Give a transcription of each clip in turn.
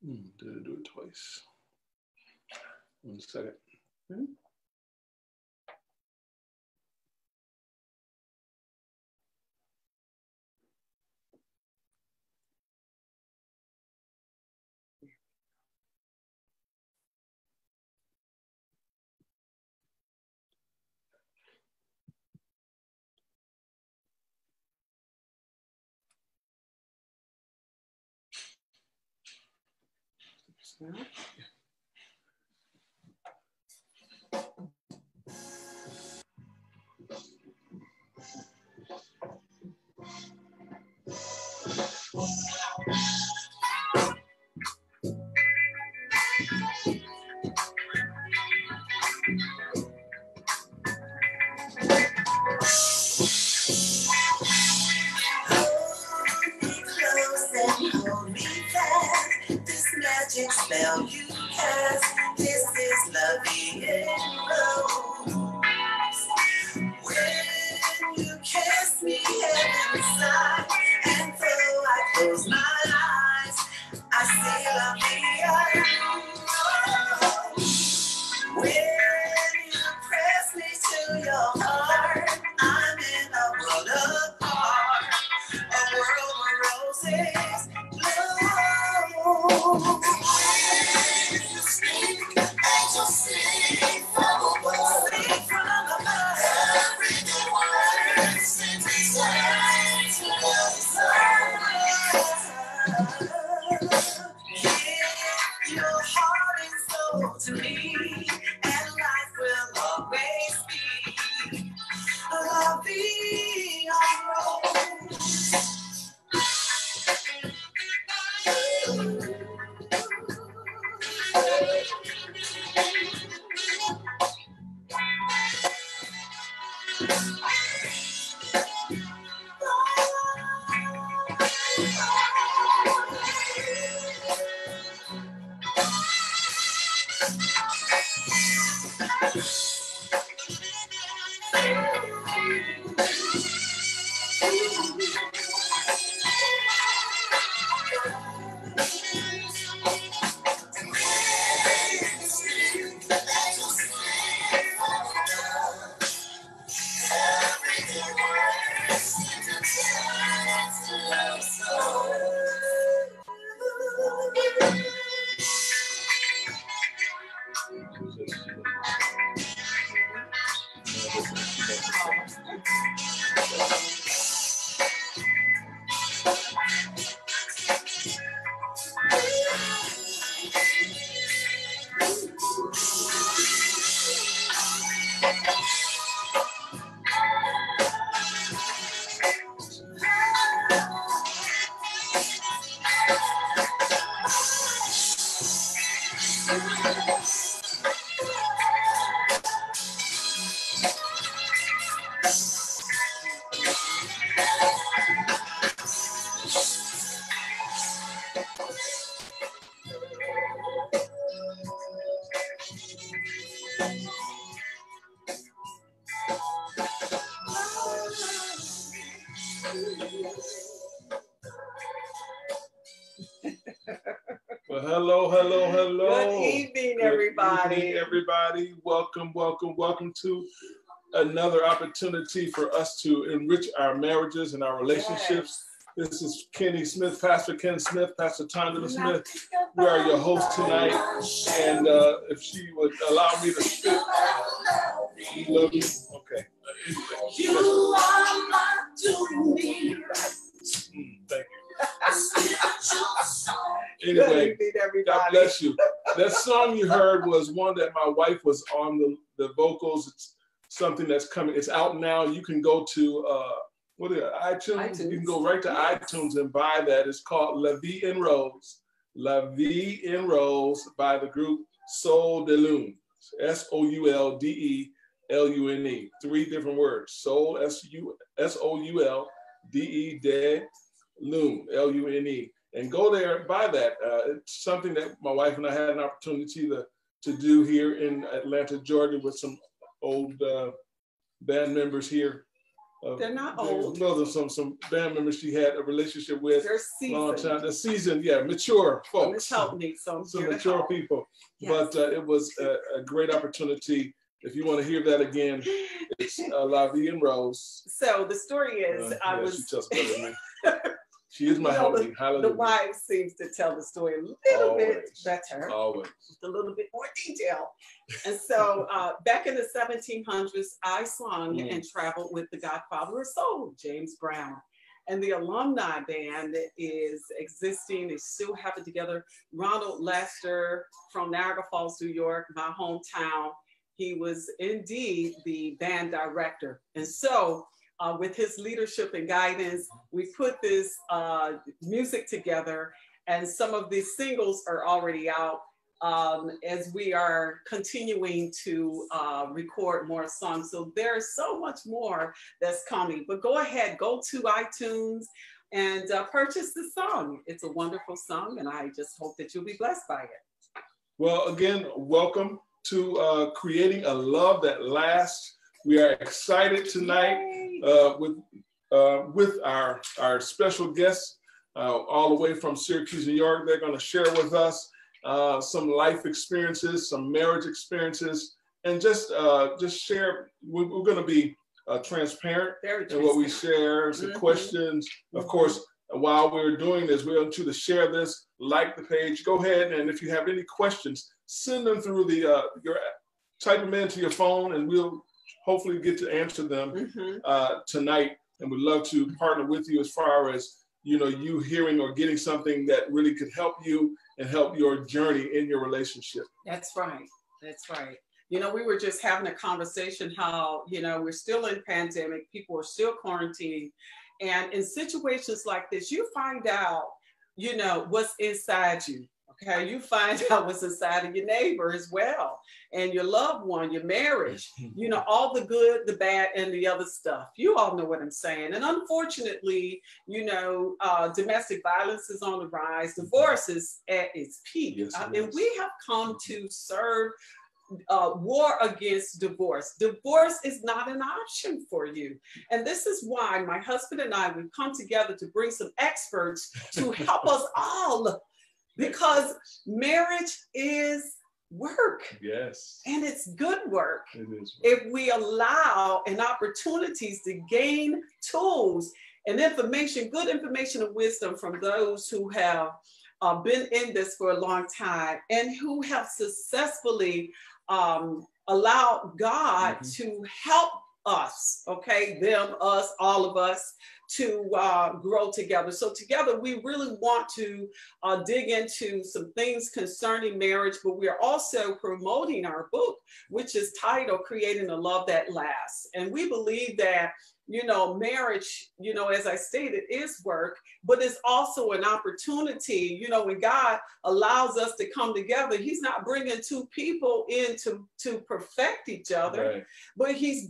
Do it twice. 1 second. Okay. Yeah. Magic spell you cast. This is loving rose. When you kiss me inside, and though I close my eyes, I see loving rose. When you press me to your heart, I'm in a world apart, a world where roses blow. To me, and life will always be loving Well, hello. Good evening, everybody. Good evening, everybody. Welcome to another opportunity for us to enrich our marriages and our relationships. Yes. This is Kenny Smith, Pastor Ken Smith, Pastor Tongela Smith. We are your hosts tonight, and if she would allow me to speak, we love you. Okay. You are my me. Thank you. Anyway, God bless you. That song you heard was one that my wife was on the vocals. It's something that's coming. It's out now. You can go to iTunes. You can go right to iTunes and buy that. It's called La Vie en Rose. La Vie en Rose by the group Soul de Lune. SOULDELUNE. 3 different words. Soul, SOULDE de Lune, LUNE. And go there and buy that. It's something that my wife and I had an opportunity to do here in Atlanta, Georgia, with some old band members here. They're not old. Well, there's some band members she had a relationship with. They're seasoned. Long time. They're seasoned, yeah, mature folks. Help me, some mature people. Yes. But it was a great opportunity. If you want to hear that again, it's La Vie en Rose. So the story is, she tells better than me. She is my homie. Hallelujah. The wife seems to tell the story a little bit better. Always. With a little bit more detail. And so back in the 1700s, I sung and traveled with the Godfather of Soul, James Brown. And the alumni band is existing. They still have it together. Ronald Lester from Niagara Falls, New York, my hometown. He was indeed the band director. And so with his leadership and guidance, we put this music together, and some of these singles are already out as we are continuing to record more songs. So there's so much more that's coming, but go ahead, go to iTunes and purchase the song. It's a wonderful song, and I just hope that you'll be blessed by it. Well, again, welcome to Creating a Love That Lasts. We are excited tonight with our special guests all the way from Syracuse, New York. They're going to share with us some life experiences, some marriage experiences, and just share. We're going to be transparent in what we share, some questions. Of course, while we're doing this, we're going to share this, like the page. Go ahead, and if you have any questions, send them through type them into your phone, and we'll hopefully get to answer them tonight. And we'd love to partner with you as far as, you hearing or getting something that really could help you and help your journey in your relationship. That's right. That's right. We were just having a conversation how, we're still in pandemic, people are still quarantining. And in situations like this, you find out, what's inside you. Okay, you find out what's inside of your neighbor as well, and your loved one, your marriage, all the good, the bad, and the other stuff. You all know what I'm saying. And unfortunately, domestic violence is on the rise. Divorce is at its peak. Yes, and we have come to serve war against divorce. Divorce is not an option for you. And this is why my husband and I, we've come together to bring some experts to help us all. Because marriage is work. Yes. And it's good work. It is work. If we allow an opportunities to gain tools and information, good information and wisdom from those who have been in this for a long time and who have successfully allowed God to help us, them, us, all of us, to grow together. So together, we really want to dig into some things concerning marriage, but we are also promoting our book, which is titled Creating a Love That Lasts. And we believe that, marriage, as I stated, is work, but it's also an opportunity. When God allows us to come together, he's not bringing two people in to perfect each other, right, but he's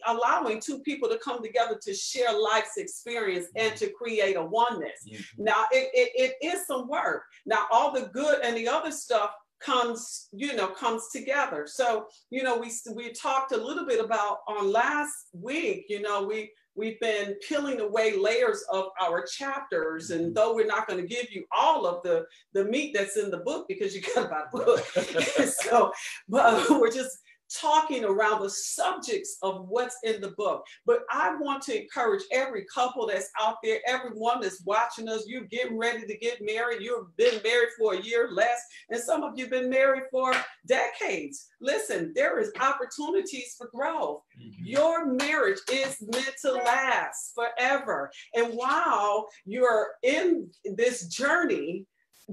allowing two people to come together to share life's experience and to create a oneness. Now, it is some work. Now, all the good and the other stuff comes together. So, we talked a little bit about on last week, we've been peeling away layers of our chapters. And though we're not going to give you all of the meat that's in the book because you got to buy the book. So, but we're just talking around the subjects of what's in the book. But I want to encourage every couple that's out there, everyone that's watching us, you're getting ready to get married, you've been married for a year less, and some of you have been married for decades. Listen, there is opportunities for growth. Your marriage is meant to last forever. And while you're in this journey,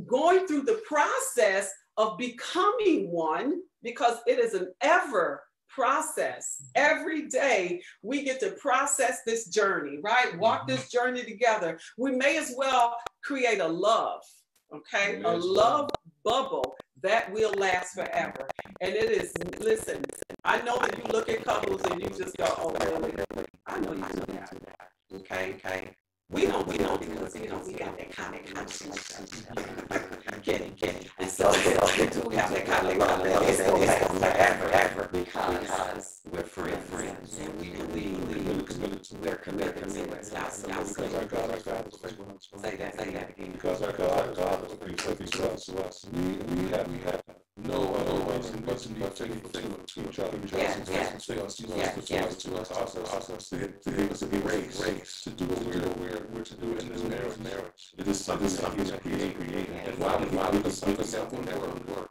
going through the process of becoming one, because it is an ever process. Every day we get to process this journey, right? Walk this journey together. We may as well create a love, okay? A love bubble that will last forever. And it is, listen, I know that you look at couples and you just go, oh, really? I know you do that. Okay? We don't because we have that kind of conscience. Get it. And so we do have that kind of love that is forever because we're friends. And we believe Absolutely. Because our God is faithful. Say that again. Because our God is faithful to us. We have no reason but to be faithful to each other. To us, to give us a grace to do what we're to do in this marriage. It is something that He created. And why would us something that won't work?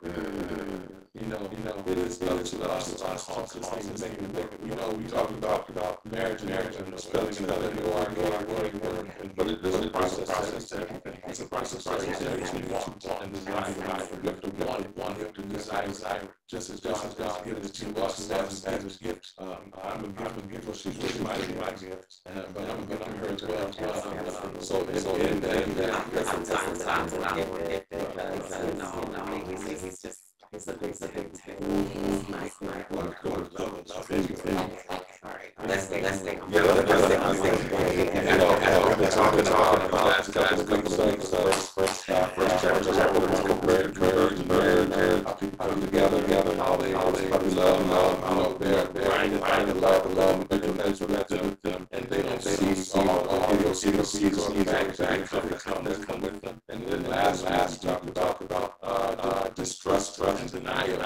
It is up to us to cause this thing to make it. We talk about marriage and spelling but it is a process to everything. It's a process to everything. And desire. You have to want. You have to desire. Just as God has given it to us as His gift. I'm a gift. She's really my gift. But I'm going to her as well. So it's in that. It's a big nice. All right. Let's stay. We've been talking about the last couple of weeks. First chapter, marriage, how people come together, how they love, they're trying to love, and they don't see back come with them. And then last talk about distrust and denial,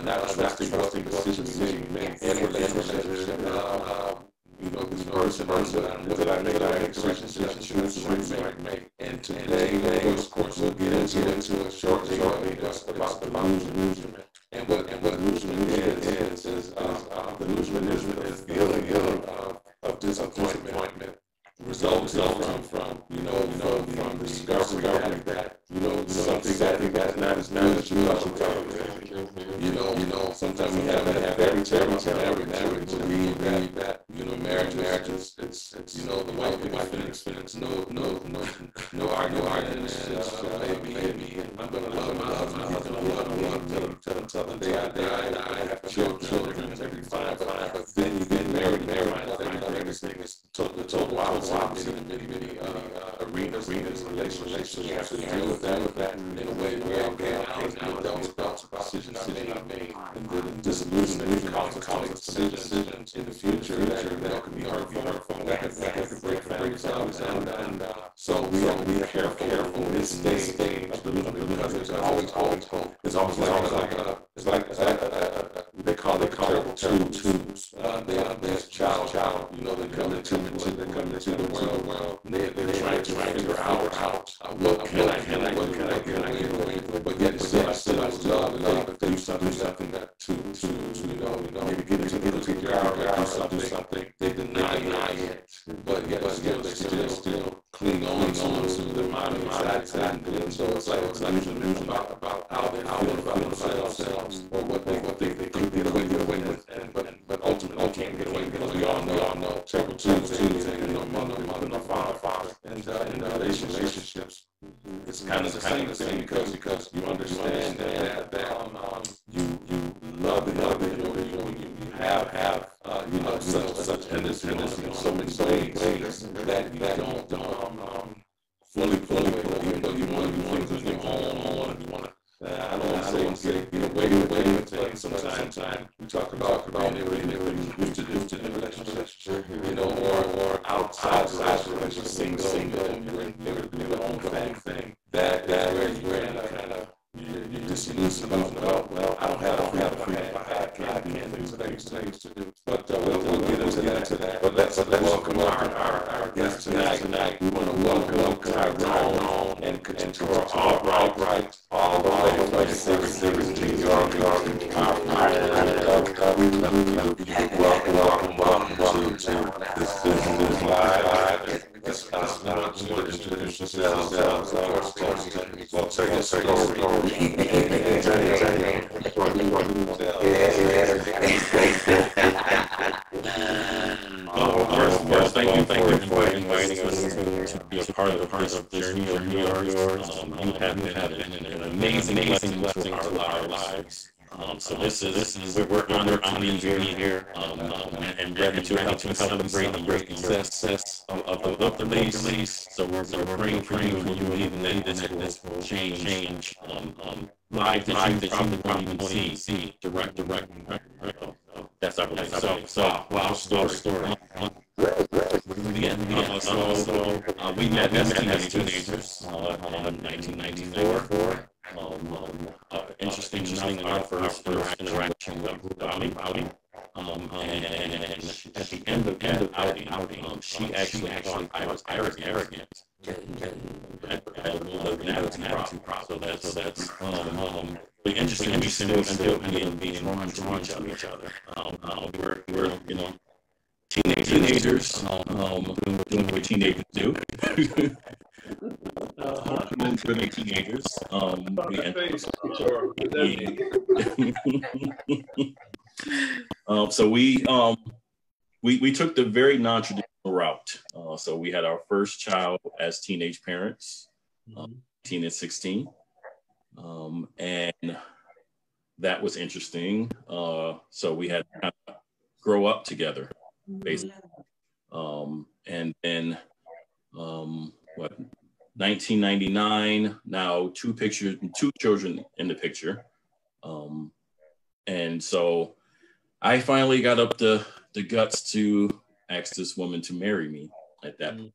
not trusting decisions made in relationships. This person that I make decisions make. And today, of course, we'll get into it shortly about the illusionment. And what illusionment is the illusionment is feeling of disappointment results from discovering that something that's not as good as you thought. Sometimes we have that very terrible to believe that marriage is it's the wife it's no argument. It's baby, I'm gonna love my husband until the day I have children every 5, but then you get married, everything is total outside many arenas, relationships. You have to deal with that in a way where decisions I made, and then disillusionment causes decisions in the future that can be hurtful, that can break families down. So we have to be careful in this stage of delusion, because there's always hope. It's almost like they call it terrible twos. There's child. They come into the world. They're trying to figure out what can I get away with, but yet still love, do something that to maybe get into figure out, do something. They deny it, but yet they still cling on to their mind and so it's like it's illusion about how they feel about themselves or what they think they get away with, but ultimately can't get away because we all know terrible twos, mother, father, and relationships. It's kind of the same thing because you understand that you love it, you have such tendency in so many ways that you don't fully, even though you want to do your own, you want to. I don't want to say get away with things. Sometimes we talk about being able to do the relationship, or outside the relationship, single, you're doing your own thing. That where you're disillusioned about, well, I don't have a freedom. I can't do things to do. But we'll get into that. But let's welcome our guests tonight. We want to welcome Tyrone and Keturah Albright, all the way from the series New York. Welcome to this live. I want you to introduce yourselves. Well, tell your story. First, thank you for inviting us to be a part of this journey of yours. You have been an amazing blessing to our lives. So this is we're honored to be here, and ready to help celebrate the great success of the release. So we're praying for you, and we believe that this will change lives that you probably won't even see direct. That's our belief. So wow, story. through the end. We met as teenagers in 1994. Interesting enough, our first interaction was a group outing. And at the end of that outing, she actually thought I was arrogant. And I had a little bit of an attitude problem. So that's really interesting. We still being drawn to each other. We're teenagers, doing what teenagers do. Hormone-driven teenagers. So we took the very non-traditional route. So we had our first child as teenage parents, 18 and 16, and that was interesting. So we had to kind of grow up together, basically. And then 1999. Now two children in the picture, and so I finally got up the guts to ask this woman to marry me at that point.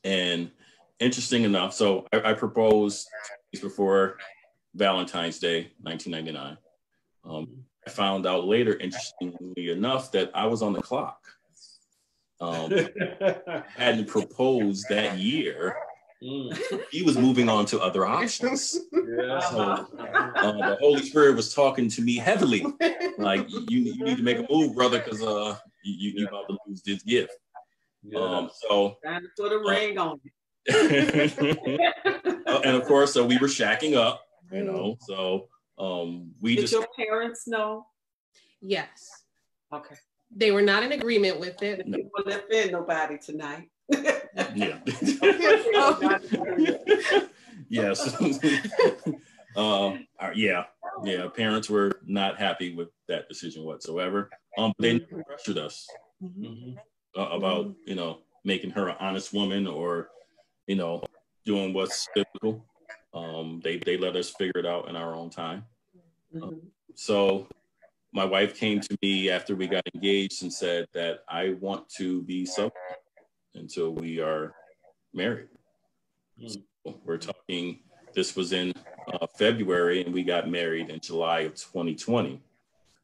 And interesting enough, so I proposed before Valentine's Day, 1999. I found out later, interestingly enough, that I was on the clock. Hadn't proposed that year. He was moving on to other options. Yeah. So the Holy Spirit was talking to me heavily, like you need to make a move, brother, because you about to lose this gift. Yeah. So time to put a ring on it. And of course, so we were shacking up, you know. So we Did your parents know? Yes. Okay. They were not in agreement with it. No. Won't offend nobody tonight. Yeah. Yes. Yeah. Parents were not happy with that decision whatsoever. They pressured us about making her an honest woman or doing what's biblical. They let us figure it out in our own time. So my wife came to me after we got engaged and said that I want to be celibate until we are married. So we're talking, this was in February, and we got married in July of 2020.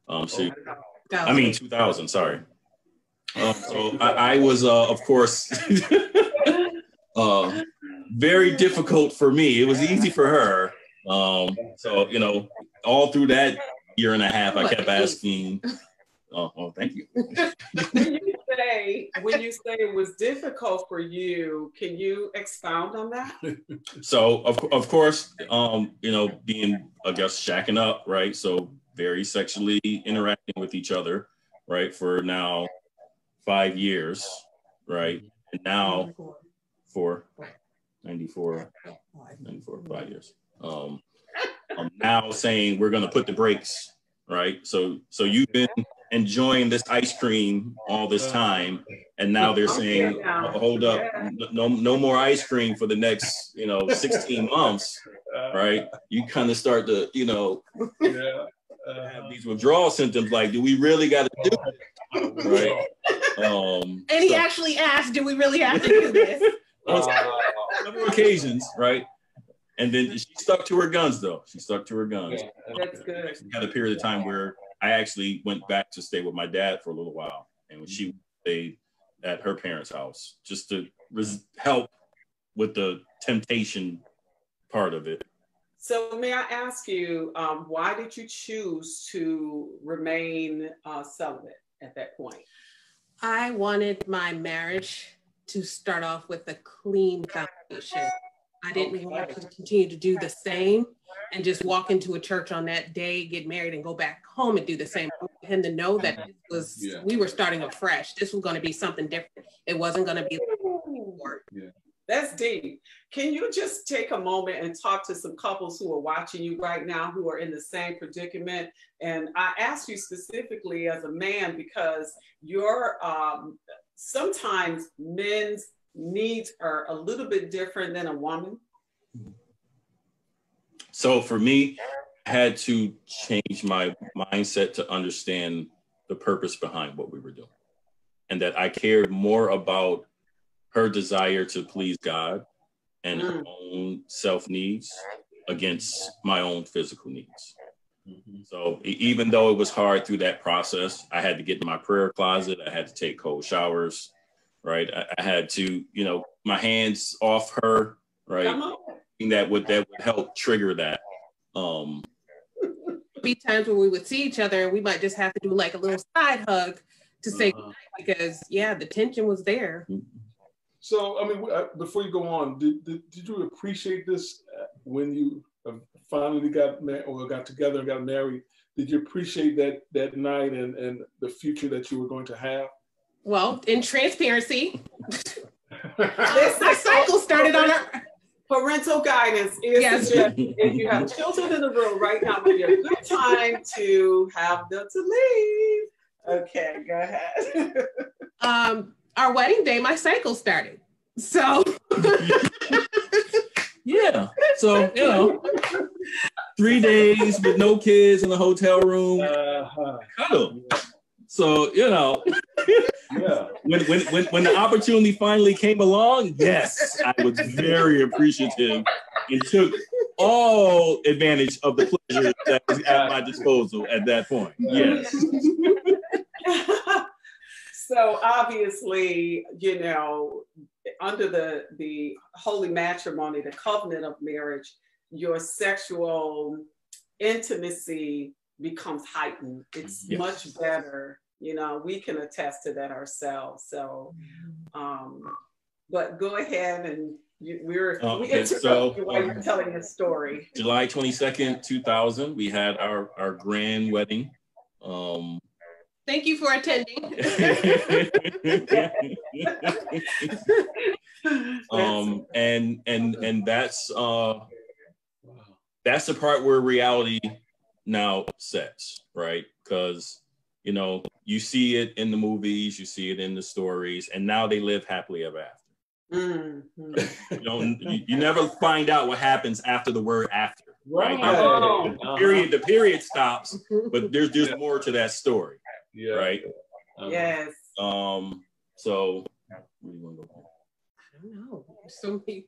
2000, sorry. So I was, of course, very difficult for me. It was easy for her. So, all through that year and a half, I kept asking, oh, thank you. When you say it was difficult for you, can you expound on that? So, of course, being, I guess, shacking up, right? So very sexually interacting with each other, right? For now 5 years, right? And now for 94, 5 years. I'm now saying we're going to put the brakes, right? So you've been enjoying this ice cream all this time, and now they're saying, hold up, no more ice cream for the next 16 months, right? You kind of start to have these withdrawal symptoms, like, do we really got to do it, right? And he actually asked, do we really have to do this? Several occasions, right? And then she stuck to her guns, though. She stuck to her guns. That's good. We had a period of time where I actually went back to stay with my dad for a little while. And when she stayed at her parents' house, just to help with the temptation part of it. So may I ask you, why did you choose to remain celibate at that point? I wanted my marriage to start off with a clean foundation. I didn't want to continue to do the same and just walk into a church on that day, get married, and go back home and do the same. I wanted him to know that we were starting afresh. This was going to be something different. It wasn't going to be before. Yeah. That's deep. Can you just take a moment and talk to some couples who are watching you right now who are in the same predicament? And I ask you specifically as a man because you're sometimes men's needs are a little bit different than a woman. So for me, I had to change my mindset to understand the purpose behind what we were doing. and that I cared more about her desire to please God and her own self needs against my own physical needs. So even though it was hard through that process, I had to get in my prayer closet. I had to take cold showers, right? I had to, you know, my hands off her, right? That would help trigger that. Be times where we would see each other and we might just have to do like a little side hug to say goodnight, because yeah, the tension was there. So, I mean, before you go on, did you appreciate this when you finally got together and got married? Did you appreciate that night and the future that you were going to have? Well, in transparency, my cycle started on our parental guidance is suggested. If you have children in the room right now, would be a good time to have them to leave. Okay, go ahead. Our wedding day, my cycle started. So yeah. So, you know, 3 days with no kids in the hotel room. Cuddle. So, you know, when the opportunity finally came along, yes, I was very appreciative and took all advantage of the pleasure that was at my disposal at that point. Yes. So obviously, you know, under the holy matrimony, the covenant of marriage, your sexual intimacy becomes heightened. It's much better. You know, we can attest to that ourselves. So, but go ahead and we interrupt you while you're telling your story. July 22nd, 2000, we had our grand wedding. Thank you for attending. And that's the part where reality now sets, right? Because, you know, you see it in the movies, you see it in the stories, and now they live happily ever after. You never find out what happens after the word after, right? The period stops, but there's more to that story. Yeah. Right. Yes. So where do you want to go? I don't know. So many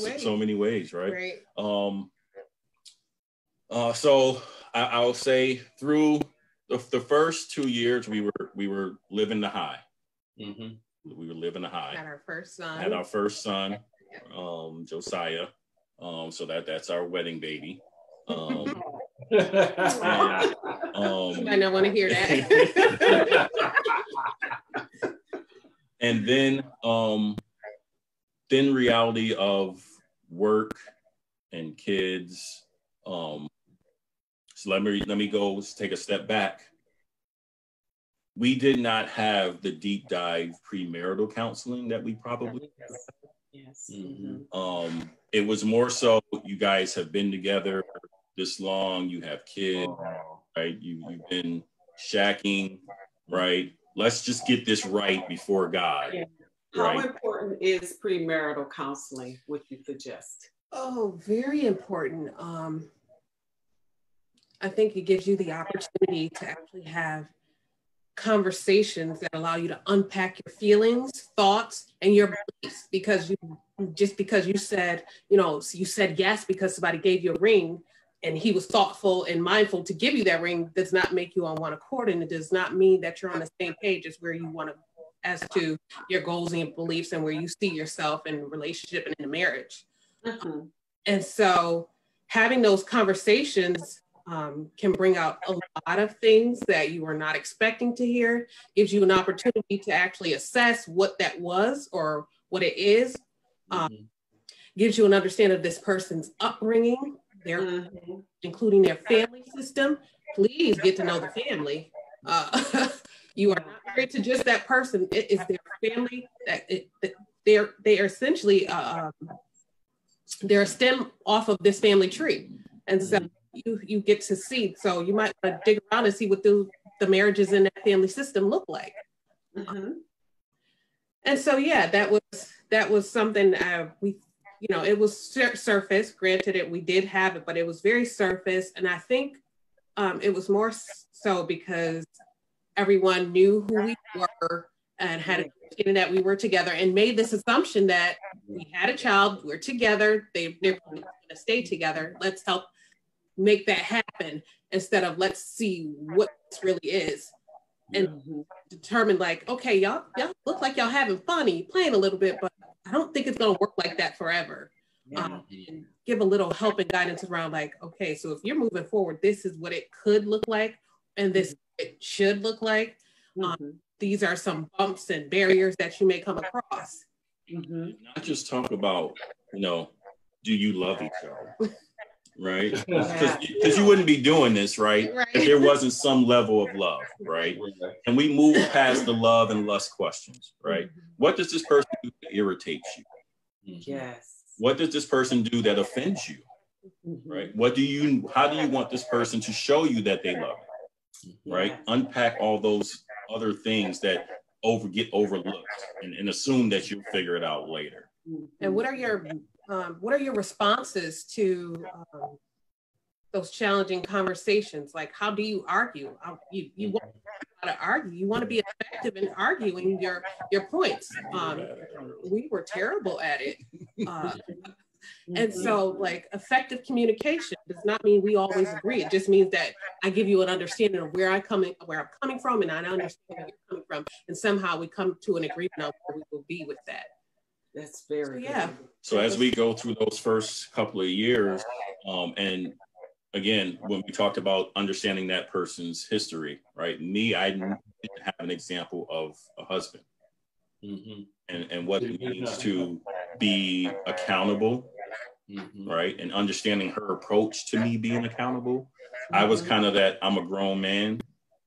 ways. So many ways, right? So I'll say through the first 2 years we were living the high. We were living the high. Had our first son. Josiah. So that's our wedding baby. You might not want to hear that. And then reality of work and kids. So let me go take a step back. We did not have the deep dive premarital counseling that we probably have. Yes. It was more so you guys have been together this long, you have kids, right? You've been shacking, right? Let's just get this right before God. Yeah. How important is premarital counseling, would you suggest? Oh, very important. I think it gives you the opportunity to actually have conversations that allow you to unpack your feelings, thoughts, and your beliefs, because you said, you said yes because somebody gave you a ring and he was thoughtful and mindful to give you that ring, does not make you on one accord, and it does not mean that you're on the same page as where you want to, as to your goals and beliefs and where you see yourself in a relationship and in a marriage. And so having those conversations can bring out a lot of things that you were not expecting to hear, gives you an opportunity to actually assess what that was or what it is, gives you an understanding of this person's upbringing, including their family system. Please get to know the family. You are not married to just that person. It is their family. They are essentially they're a stem off of this family tree, and so you get to see. So you might want to dig around and see what the marriages in that family system look like. And so yeah, that was something it was surface. Granted, we did have it, but it was very surface, and I think it was more so because everyone knew who we were and had an understanding that we were together, and made this assumption that we had a child, we're together, they're going to stay together. Let's help make that happen instead of let's see what this really is. And determine like, okay, y'all look like y'all having fun and playing a little bit, but I don't think it's going to work like that forever. And give a little help and guidance around like, okay, so if you're moving forward, this is what it could look like, and this it should look like. These are some bumps and barriers that you may come across. Not just talk about, you know, do you love each other? Right? Because you wouldn't be doing this, right? If there wasn't some level of love, right? And we move past the love and lust questions, right? What does this person do that irritates you? Yes. What does this person do that offends you? Right? How do you want this person to show you that they love you? Right? Unpack all those other things that get overlooked and assume that you'll figure it out later. And what are your responses to those challenging conversations? Like, how do you argue? You want to argue. You want to be effective in arguing your points. We were terrible at it. And so, like, effective communication does not mean we always agree. It just means that I give you an understanding of where I'm coming from, and I understand where you're coming from, and somehow we come to an agreement on where we will be with that. That's very good. So as we go through those first couple of years, and again, when we talked about understanding that person's history, right? I didn't have an example of a husband, and what it means to be accountable, right? And understanding her approach to me being accountable. I was kind of that I'm a grown man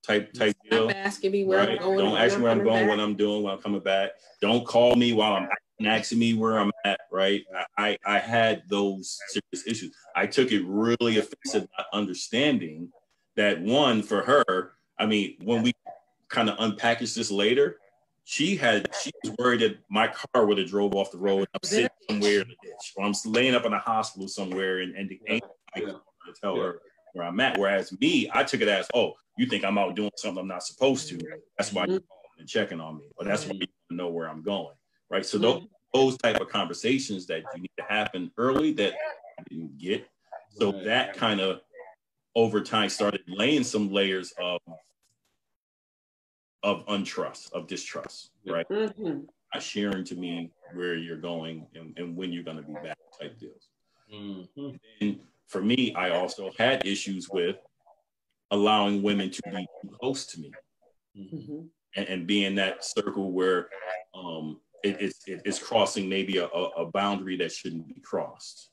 type deal. Stop asking me where I'm going. Don't ask me where I'm going, what I'm doing, when I'm coming back. Don't call me while I'm asking me where I'm at, right? I had those serious issues. I took it really offensive, not understanding that one, for her, I mean, when we kind of unpackaged this later, she was worried that my car would have drove off the road and I'm sitting somewhere in the ditch, or I'm laying up in a hospital somewhere and the ain't to tell her where I'm at. Whereas me, I took it as, oh, you think I'm out doing something I'm not supposed to. That's why you're calling and checking on me. Or that's why you know where I'm going, right? So those type of conversations that you need to happen early that I didn't get. So that kind of over time started laying some layers of untrust, of distrust, right? Not sharing to me where you're going and when you're going to be back type deals. And for me, I also had issues with allowing women to be too close to me and be in that circle where it's crossing maybe a boundary that shouldn't be crossed.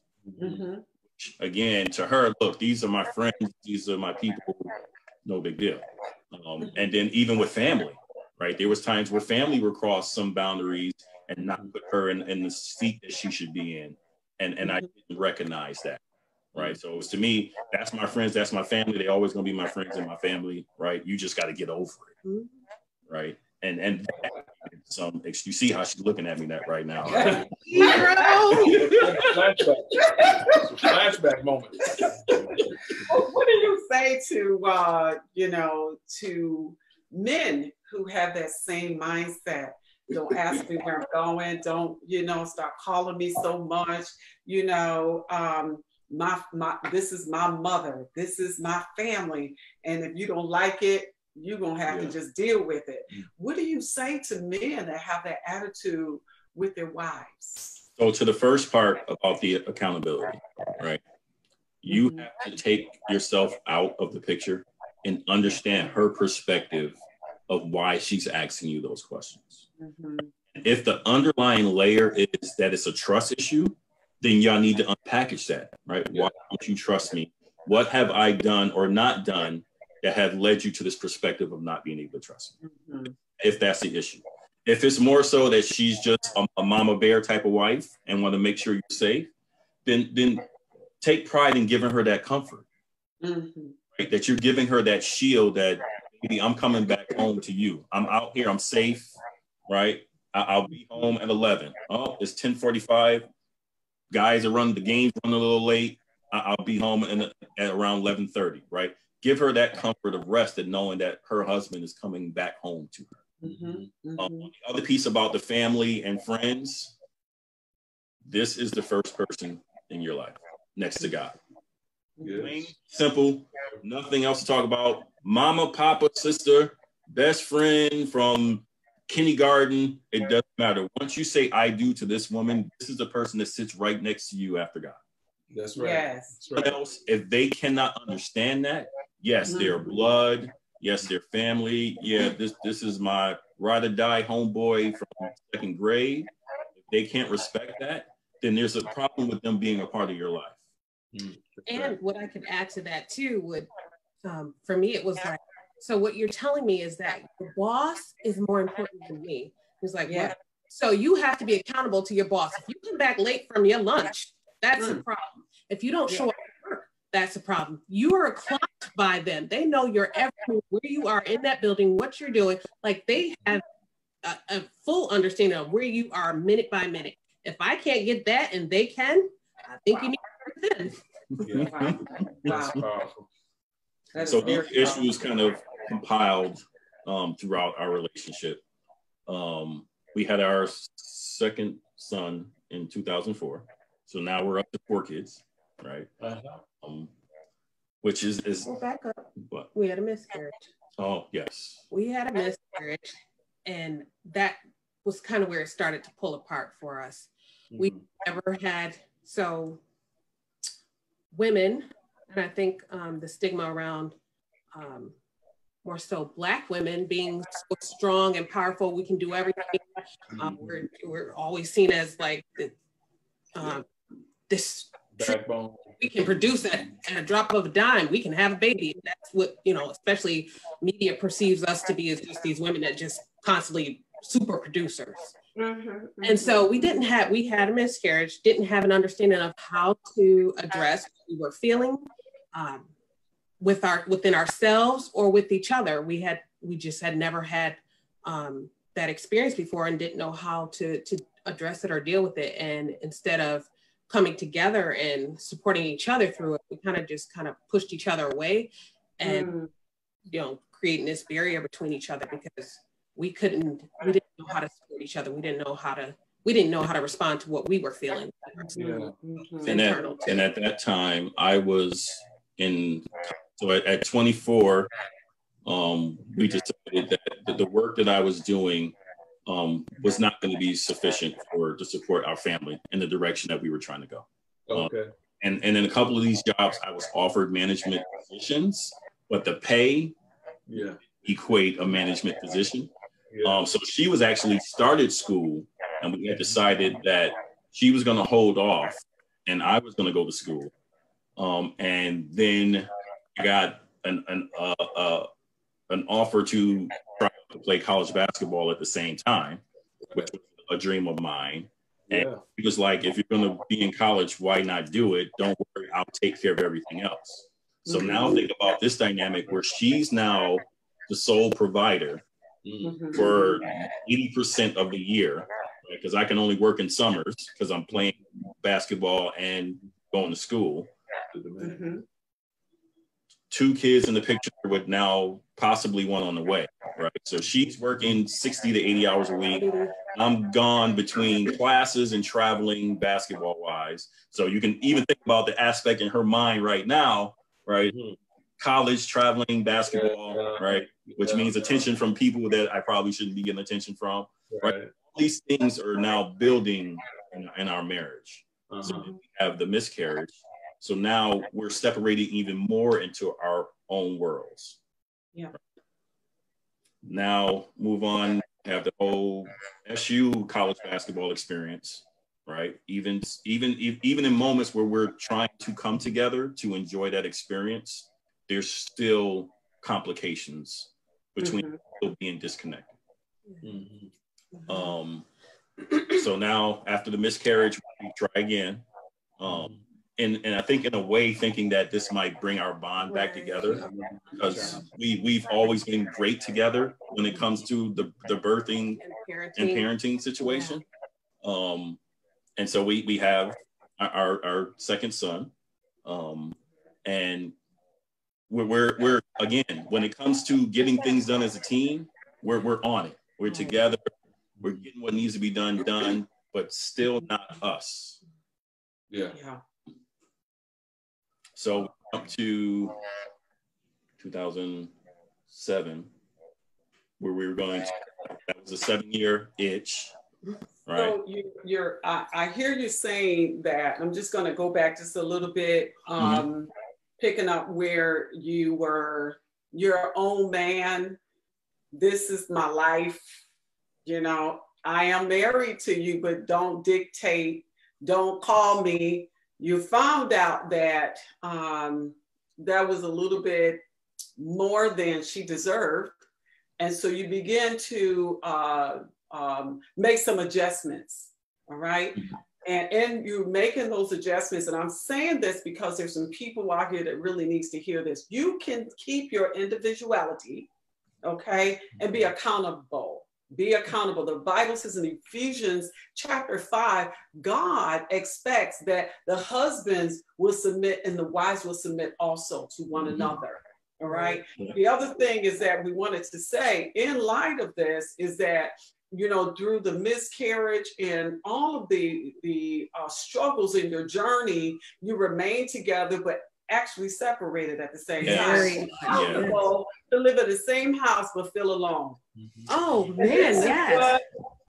Again, to her, look, these are my friends, these are my people, no big deal. And then even with family, right? There was times where family would cross some boundaries and not put her in the seat that she should be in. And I didn't recognize that, right? So it was, to me, that's my friends, that's my family. They always gonna be my friends and my family, right? You just got to get over it, right? And you see how she's looking at me that right now. Right? Flashback moment. What do you say to men who have that same mindset? Don't ask me where I'm going. Don't, start calling me so much. This is my mother. This is my family. And if you don't like it, you're going to have to just deal with it. What do you say to men that have that attitude with their wives? So to the first part about the accountability, right? You have to take yourself out of the picture and understand her perspective of why she's asking you those questions. If the underlying layer is that it's a trust issue, then y'all need to unpackage that, right? Why don't you trust me? What have I done or not done that have led you to this perspective of not being able to trust me? If that's the issue. If it's more so that she's just a mama bear type of wife and want to make sure you're safe, then take pride in giving her that comfort, right? That you're giving her that shield that, baby, I'm coming back home to you. I'm out here, I'm safe, right? I'll be home at 11. Oh, it's 10:45. Guys are running, the game's running a little late. I'll be home at around 11:30, right? Give her that comfort of rest and knowing that her husband is coming back home to her. The other piece about the family and friends, this is the first person in your life next to God. Plain, simple, nothing else to talk about. Mama, papa, sister, best friend from kindergarten, it doesn't matter. Once you say I do to this woman, this is the person that sits right next to you after God. That's right. Yes. That's right. Else, if they cannot understand that, yes, they're blood, yes, they're family. Yeah, this is my ride or die homeboy from second grade. If they can't respect that, then there's a problem with them being a part of your life. And what I could add to that too would, for me, it was like, so what you're telling me is that your boss is more important than me. It's like, what? So you have to be accountable to your boss. If you come back late from your lunch, that's a problem. If you don't show up at work, that's a problem. You are clocked by them. They know you're everywhere, where you are in that building, what you're doing. Like they have a full understanding of where you are minute by minute. If I can't get that and they can, I think you need to work them. Yeah. That's powerful. So these issues kind of compiled throughout our relationship. We had our second son in 2004. So now we're up to 4 kids, right? Which is Well, back up. What? We had a miscarriage. Oh, yes. We had a miscarriage, and that was kind of where it started to pull apart for us. We never had, so women, and I think the stigma around more so Black women being so strong and powerful, we can do everything. We're always seen as like this backbone. We can produce at a drop of a dime. We can have a baby. That's what, especially media perceives us to be, as just these women that just constantly super producers. And so we had a miscarriage, didn't have an understanding of how to address what we were feeling within ourselves or with each other. We just had never had that experience before and didn't know how to address it or deal with it. And instead of coming together and supporting each other through it, we kind of pushed each other away and creating this barrier between each other because we didn't know how to support each other. We didn't know how to respond to what we were feeling. And at that time I was at 24, we decided that the work that I was doing was not going to be sufficient to support our family in the direction that we were trying to go. Okay. And in a couple of these jobs, I was offered management positions, but the pay equate a management position. So she was actually started school, and we had decided that she was going to hold off, and I was going to go to school. And then I got an offer to try to play college basketball at the same time, which was a dream of mine. And he was like, if you're going to be in college, why not do it? Don't worry, I'll take care of everything else. So now think about this dynamic where she's now the sole provider for 80% of the year, because I can only work in summers because I'm playing basketball and going to school. 2 kids in the picture with now possibly 1 on the way, right? So she's working 60 to 80 hours a week. I'm gone between classes and traveling basketball wise. So you can even think about the aspect in her mind right now, right? College, traveling, basketball, right? Which means attention from people that I probably shouldn't be getting attention from, right? All these things are now building in our marriage. So we have the miscarriage. So now we're separating even more into our own worlds. Now move on, have the whole SU college basketball experience, right? Even in moments where we're trying to come together to enjoy that experience, there's still complications between people being disconnected. So now after the miscarriage, we try again. And I think in a way thinking that this might bring our bond back together, because we've always been great together when it comes to the birthing and parenting situation. And so we have our second son, and we're again, when it comes to getting things done as a team, we're on it. We're together. We're getting what needs to be done, but still not us. Yeah. So up to 2007, where we were going to, that was a 7-year itch, right? So I hear you saying that. I'm just going to go back just a little bit, picking up where you were your own man. This is my life. You know, I am married to you, but don't dictate, don't call me. You found out that that was a little bit more than she deserved. And so you begin to make some adjustments, all right? And you're making those adjustments. And I'm saying this because there's some people out here that really needs to hear this. You can keep your individuality, okay, and be accountable. Be accountable. The Bible says in Ephesians chapter 5, God expects that the husbands will submit and the wives will submit also to one another. All right. The other thing is that we wanted to say in light of this is that, you know, through the miscarriage and all of the struggles in your journey, you remain together, but actually separated at the same time. Possible to live in the same house, but feel alone. Oh, man,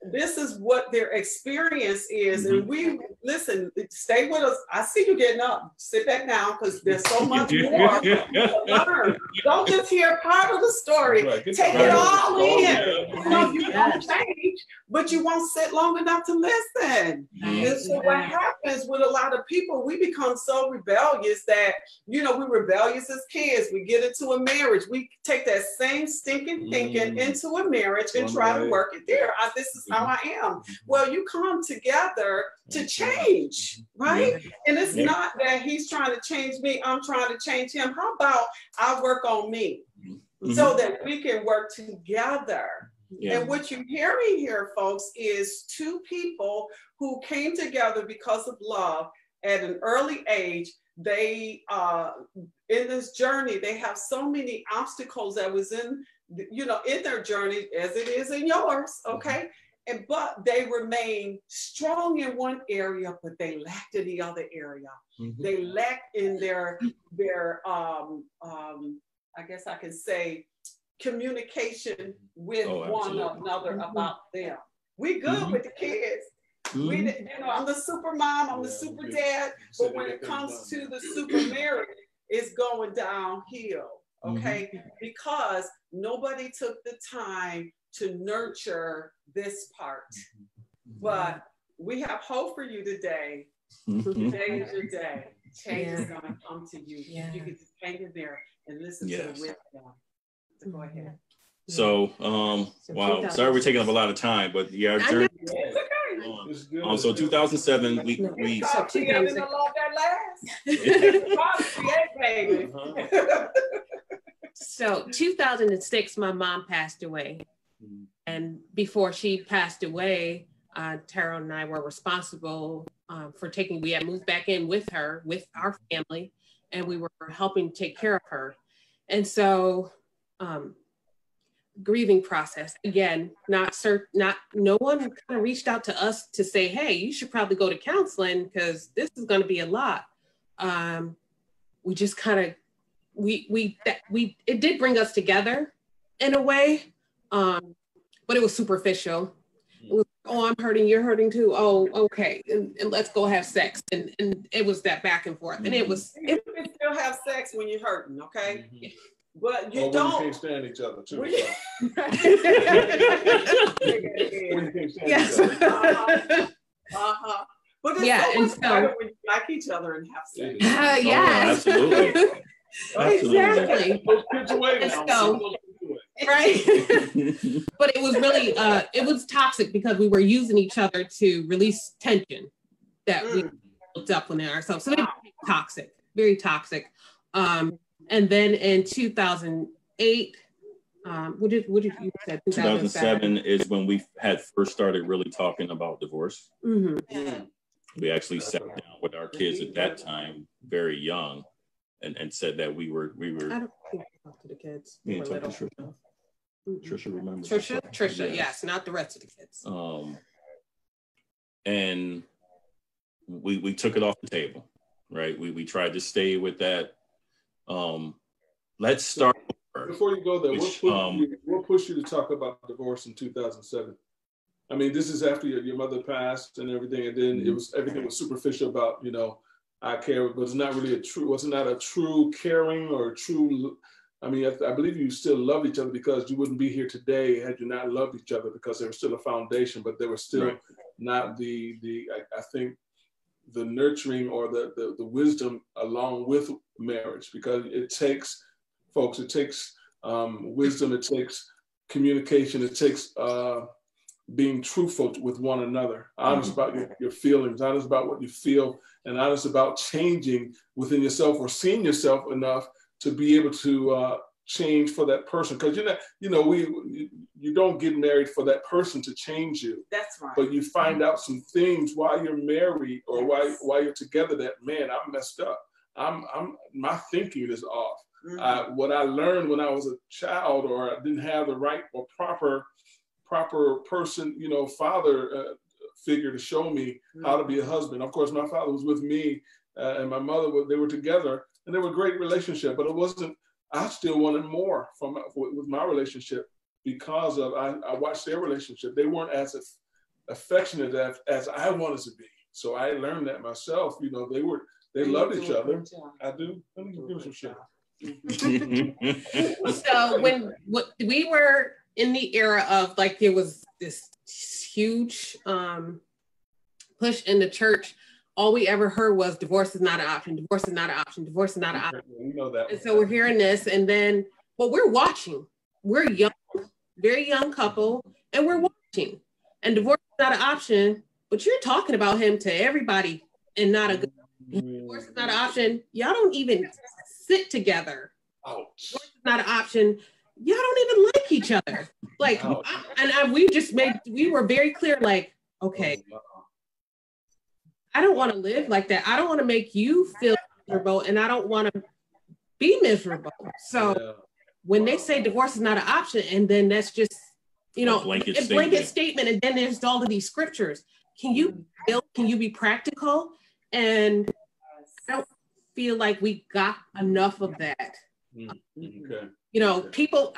this is what their experience is. And we, listen, stay with us. I see you getting up. Sit back now because there's so much more to learn. Don't just hear part of the story. Take it all in. You know, you won't change, but you won't sit long enough to listen. And so what happens with a lot of people, we become so rebellious that, you know, we're rebellious as kids. We get into a marriage. We take that same stinking thinking into a marriage and try to work it there. This is how I am. Well, you come together to change, right? And it's not that he's trying to change me, I'm trying to change him. How about I work on me so that we can work together? And what you're hearing here, folks, is two people who came together because of love at an early age. They, in this journey, they have so many obstacles that was in, you know, in their journey as it is in yours, okay? But they remain strong in one area, but they lacked in the other area. They lacked in their I guess I can say, communication with one another about them. We good with the kids. We, you know, I'm the super mom, I'm the super dad, but when it comes to the super marriage, it's going downhill, okay? Because nobody took the time to nurture this part. But we have hope for you today. Today is your day. Change is going to come to you. You can just hang in there and listen to the wisdom. So go ahead. So, wow, sorry we're taking up a lot of time, but our journey. So 2007, we. So 2006, my mom passed away. And before she passed away, Tyrone and I were responsible for we had moved back in with her, with our family, and we were helping take care of her. And so, grieving process, again, no one kind of reached out to us to say, hey, you should probably go to counseling because this is going to be a lot. We just kind of, it did bring us together in a way, but it was superficial. It was, oh, I'm hurting, you're hurting too. Oh, okay, and let's go have sex. And it was that back and forth. And you can still have sex when you're hurting, okay? But you don't. When you can't stand each other too. When you can't stand each other. But it's so better when you like each other and have sex. Yes. Absolutely. Exactly. Those kids away now. Right. But it was really, it was toxic because we were using each other to release tension that we built up within ourselves. So it was toxic, very toxic. And then in 2008, what did you say? 2007 is when we had first started really talking about divorce. We actually sat down with our kids at that time, very young, and said that we were. I don't think we talked to the kids. Trisha remembers. Trisha, yes, not the rest of the kids. And we took it off the table, right? We tried to stay with that. Let's start over. Before you go there, what pushed you to talk about divorce in 2007? I mean, this is after your mother passed and everything, and then everything was superficial about, I care, but it's not really was not a true caring or a true. I mean, I believe you still loved each other, because you wouldn't be here today had you not loved each other, because there was still a foundation, but there was still not I think the nurturing or the wisdom along with marriage, because it takes wisdom, it takes communication, it takes being truthful with one another, honest about your feelings, honest about what you feel, and honest about changing within yourself or seeing yourself enough to be able to change for that person. Because you don't get married for that person to change you. That's right. But you find out some things while you're married or while you're together that, man, I'm messed up. My thinking is off. What I learned when I was a child, or I didn't have the right or proper person, father figure to show me how to be a husband. Of course, my father was with me and my mother, they were together, and they were a great relationship, but it wasn't, I still wanted more with my relationship, because of, I watched their relationship. They weren't as affectionate as I wanted to be. So I learned that myself. They loved each other. I do. Let me give you some shit. So when we were in the era of, like, there was this huge push in the church, all we ever heard was divorce is not an option, divorce is not an option, divorce is not an option. You know that. And so we're hearing this, and then, but we're watching. We're young, very young couple, and we're watching. And divorce is not an option, but you're talking about him to everybody, and not a good. Divorce is not an option. Y'all don't even sit together. Ouch. Divorce is not an option. Y'all don't even like each other. Like, we were very clear, like, okay, I don't want to live like that. I don't want to make you feel miserable, and I don't want to be miserable. So when they say divorce is not an option, and then that's just, a blanket statement, and then there's all of these scriptures. Can you be practical? And I don't feel like we got enough of that. Okay. People,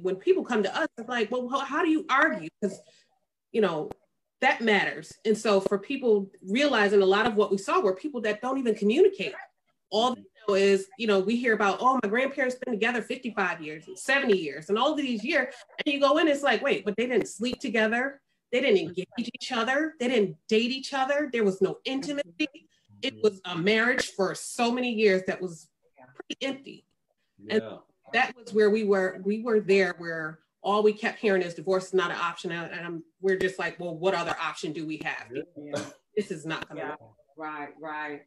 when people come to us, it's like, well, how do you argue? Because, that matters. And so for people realizing, a lot of what we saw were people that don't even communicate. All they know is, we hear about, oh, my grandparents been together 55 years, 70 years, and all of these years. And you go in, it's like, wait, but they didn't sleep together. They didn't engage each other. They didn't date each other. There was no intimacy. It was a marriage for so many years that was pretty empty. Yeah. And that was where we were there, where all we kept hearing is divorce is not an option. And we're just like, well, what other option do we have? Yeah. This is not going to work. Right.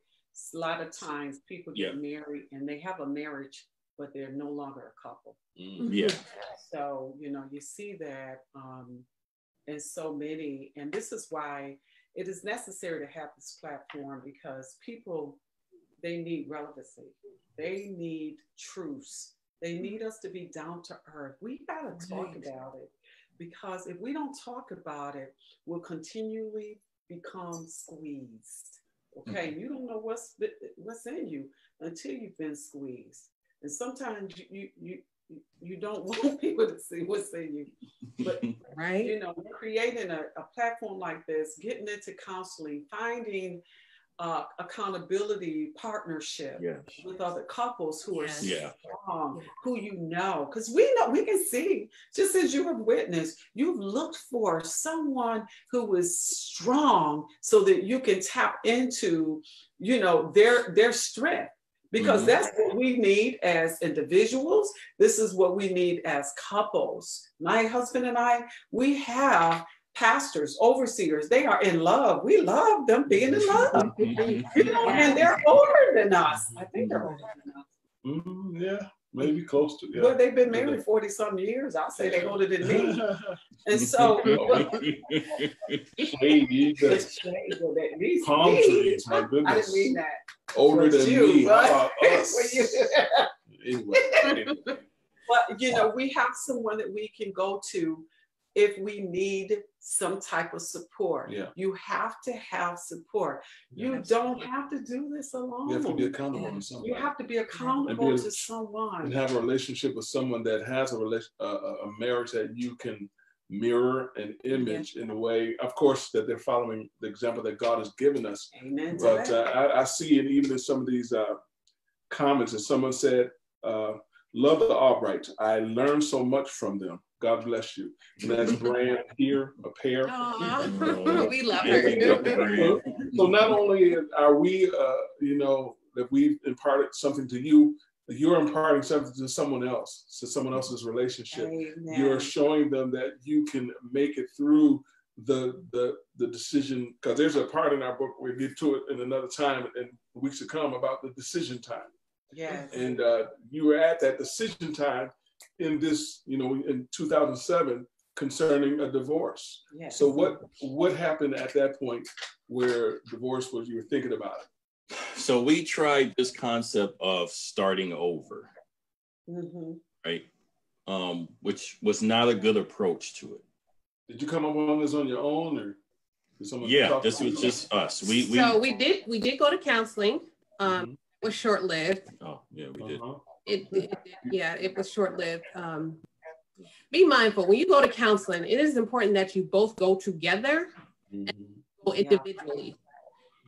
A lot of times people get married and they have a marriage, but they're no longer a couple. Yeah. So, you see that in so many, and this is why it is necessary to have this platform, because people, they need relevancy. They need truths. They need us to be down to earth. We got to talk about it, because if we don't talk about it, we'll continually become squeezed. Okay, you don't know what's in you until you've been squeezed, and sometimes you don't want people to see what's in you. But creating a platform like this, getting into counseling, finding accountability partnership with other couples who are strong, who because we can see, just as you have witnessed, you've looked for someone who is strong so that you can tap into their strength, because that's what we need as individuals. This is what we need as couples. My husband and I, we have pastors, overseers, they are in love. We love them being in love, and they're older than us. I think they're older than us. Yeah, maybe close to. Well, they've been married 40-some years. I'll say they're older than me. And so, palm trees. My goodness, I didn't mean that. Older than me. Anyway. But, you know, we have someone that we can go to if we need some type of support. Yeah. You have to have support. You Yes. don't have to do this alone. You have to be accountable to somebody. You have to be accountable to someone. And have a relationship with someone that has a marriage that you can mirror and image in a way, of course, that they're following the example that God has given us. Amen. But I see it even in some of these comments that someone said, love the Albrights. I learned so much from them. God bless you. And that's Brand here, a pair. We love her. So not only are we, you know, that we've imparted something to you, you're imparting something to someone else, to someone else's relationship. Amen. You're showing them that you can make it through the decision, because there's a part in our book, we'll get to it in another time in weeks to come, about the decision time. Yes. And you were at that decision time in this, you know, in 2007 concerning a divorce. Yes. So what happened at that point where divorce was, you were thinking about it? So we tried this concept of starting over, right? Which was not a good approach to it. Did you come up on this on your own, or did someone? Yeah, this was just us. We did go to counseling. It was short lived. Oh yeah, we did. It was short lived. Be mindful when you go to counseling. It is important that you both go together and go individually,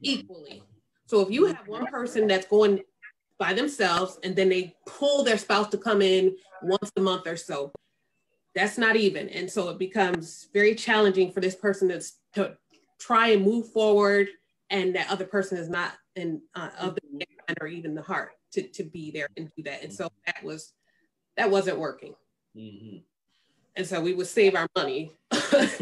equally. So if you have one person that's going by themselves and then they pull their spouse to come in once a month or so, that's not even. And so it becomes very challenging for this person to try and move forward, and that other person is not in of the mind or even the heart to be there and do that. And so that wasn't working. And so we would save our money. Because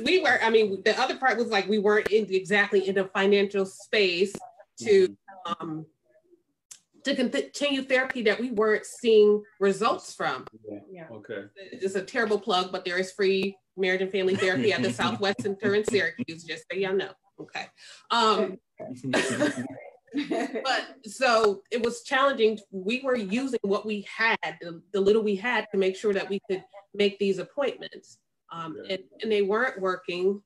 the other part was like, we weren't exactly in a financial space to continue therapy that we weren't seeing results from. Yeah. Okay. It's a terrible plug, but there is free marriage and family therapy at the Southwest Center in Syracuse, just so y'all know. Okay. But so it was challenging. We were using what we had, the little we had, to make sure that we could make these appointments. And they weren't working.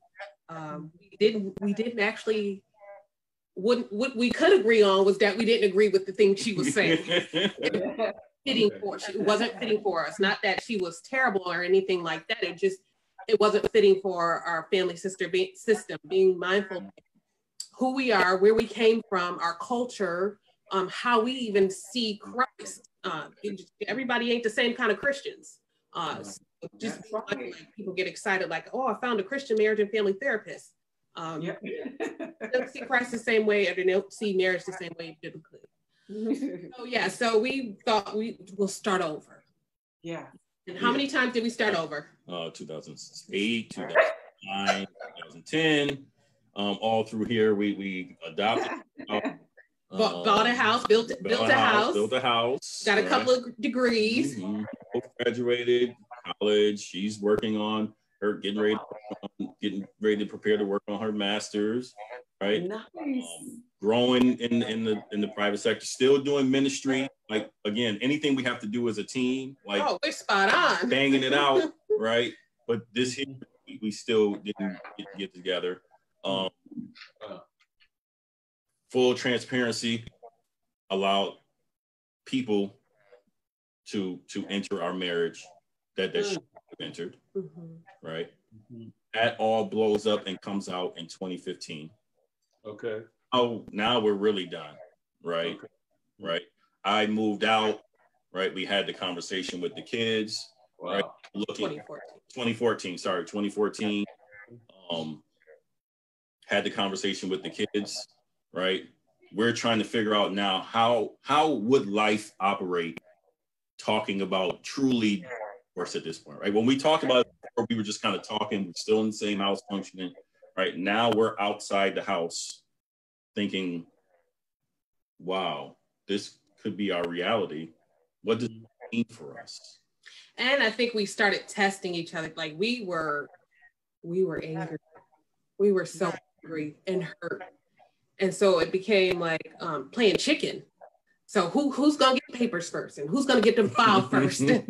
We didn't actually, what we could agree on was that we didn't agree with the things she was saying. It wasn't fitting for us. Not that she was terrible or anything like that. It wasn't fitting for our family system, being mindful of who we are, where we came from, our culture, how we even see Christ. Everybody ain't the same kind of Christians. Like people get excited, like, oh, I found a Christian marriage and family therapist. They don't see Christ the same way, or they don't see marriage the same way biblically. So we thought we will start over. Yeah. And how many times did we start over? 2008, 2009, 2010. All through here, we adopted. Bought a house, built a house. Got a couple of degrees. Both graduated college. She's working on her getting ready to prepare to work on her master's. Right. Nice. Growing in the private sector, still doing ministry. Like, again, anything we have to do as a team. Like, we're spot on. Banging it out, right? But this year we still didn't get together. Full transparency allowed people to enter our marriage that should have entered, right? That all blows up and comes out in 2015. Okay. Oh, now we're really done, right? Okay. Right. I moved out, right? We had the conversation with the kids, right? 2014. Had the conversation with the kids, right? We're trying to figure out now how would life operate, talking about truly divorce at this point, right? When we talked about it before, we were just kind of talking, we're still in the same house functioning, right? Now we're outside the house thinking, wow, this could be our reality. What does it mean for us? And I think we started testing each other. Like we were angry. We were so angry and hurt. And so it became like playing chicken. So who's gonna get papers first, and who's gonna get them filed first? And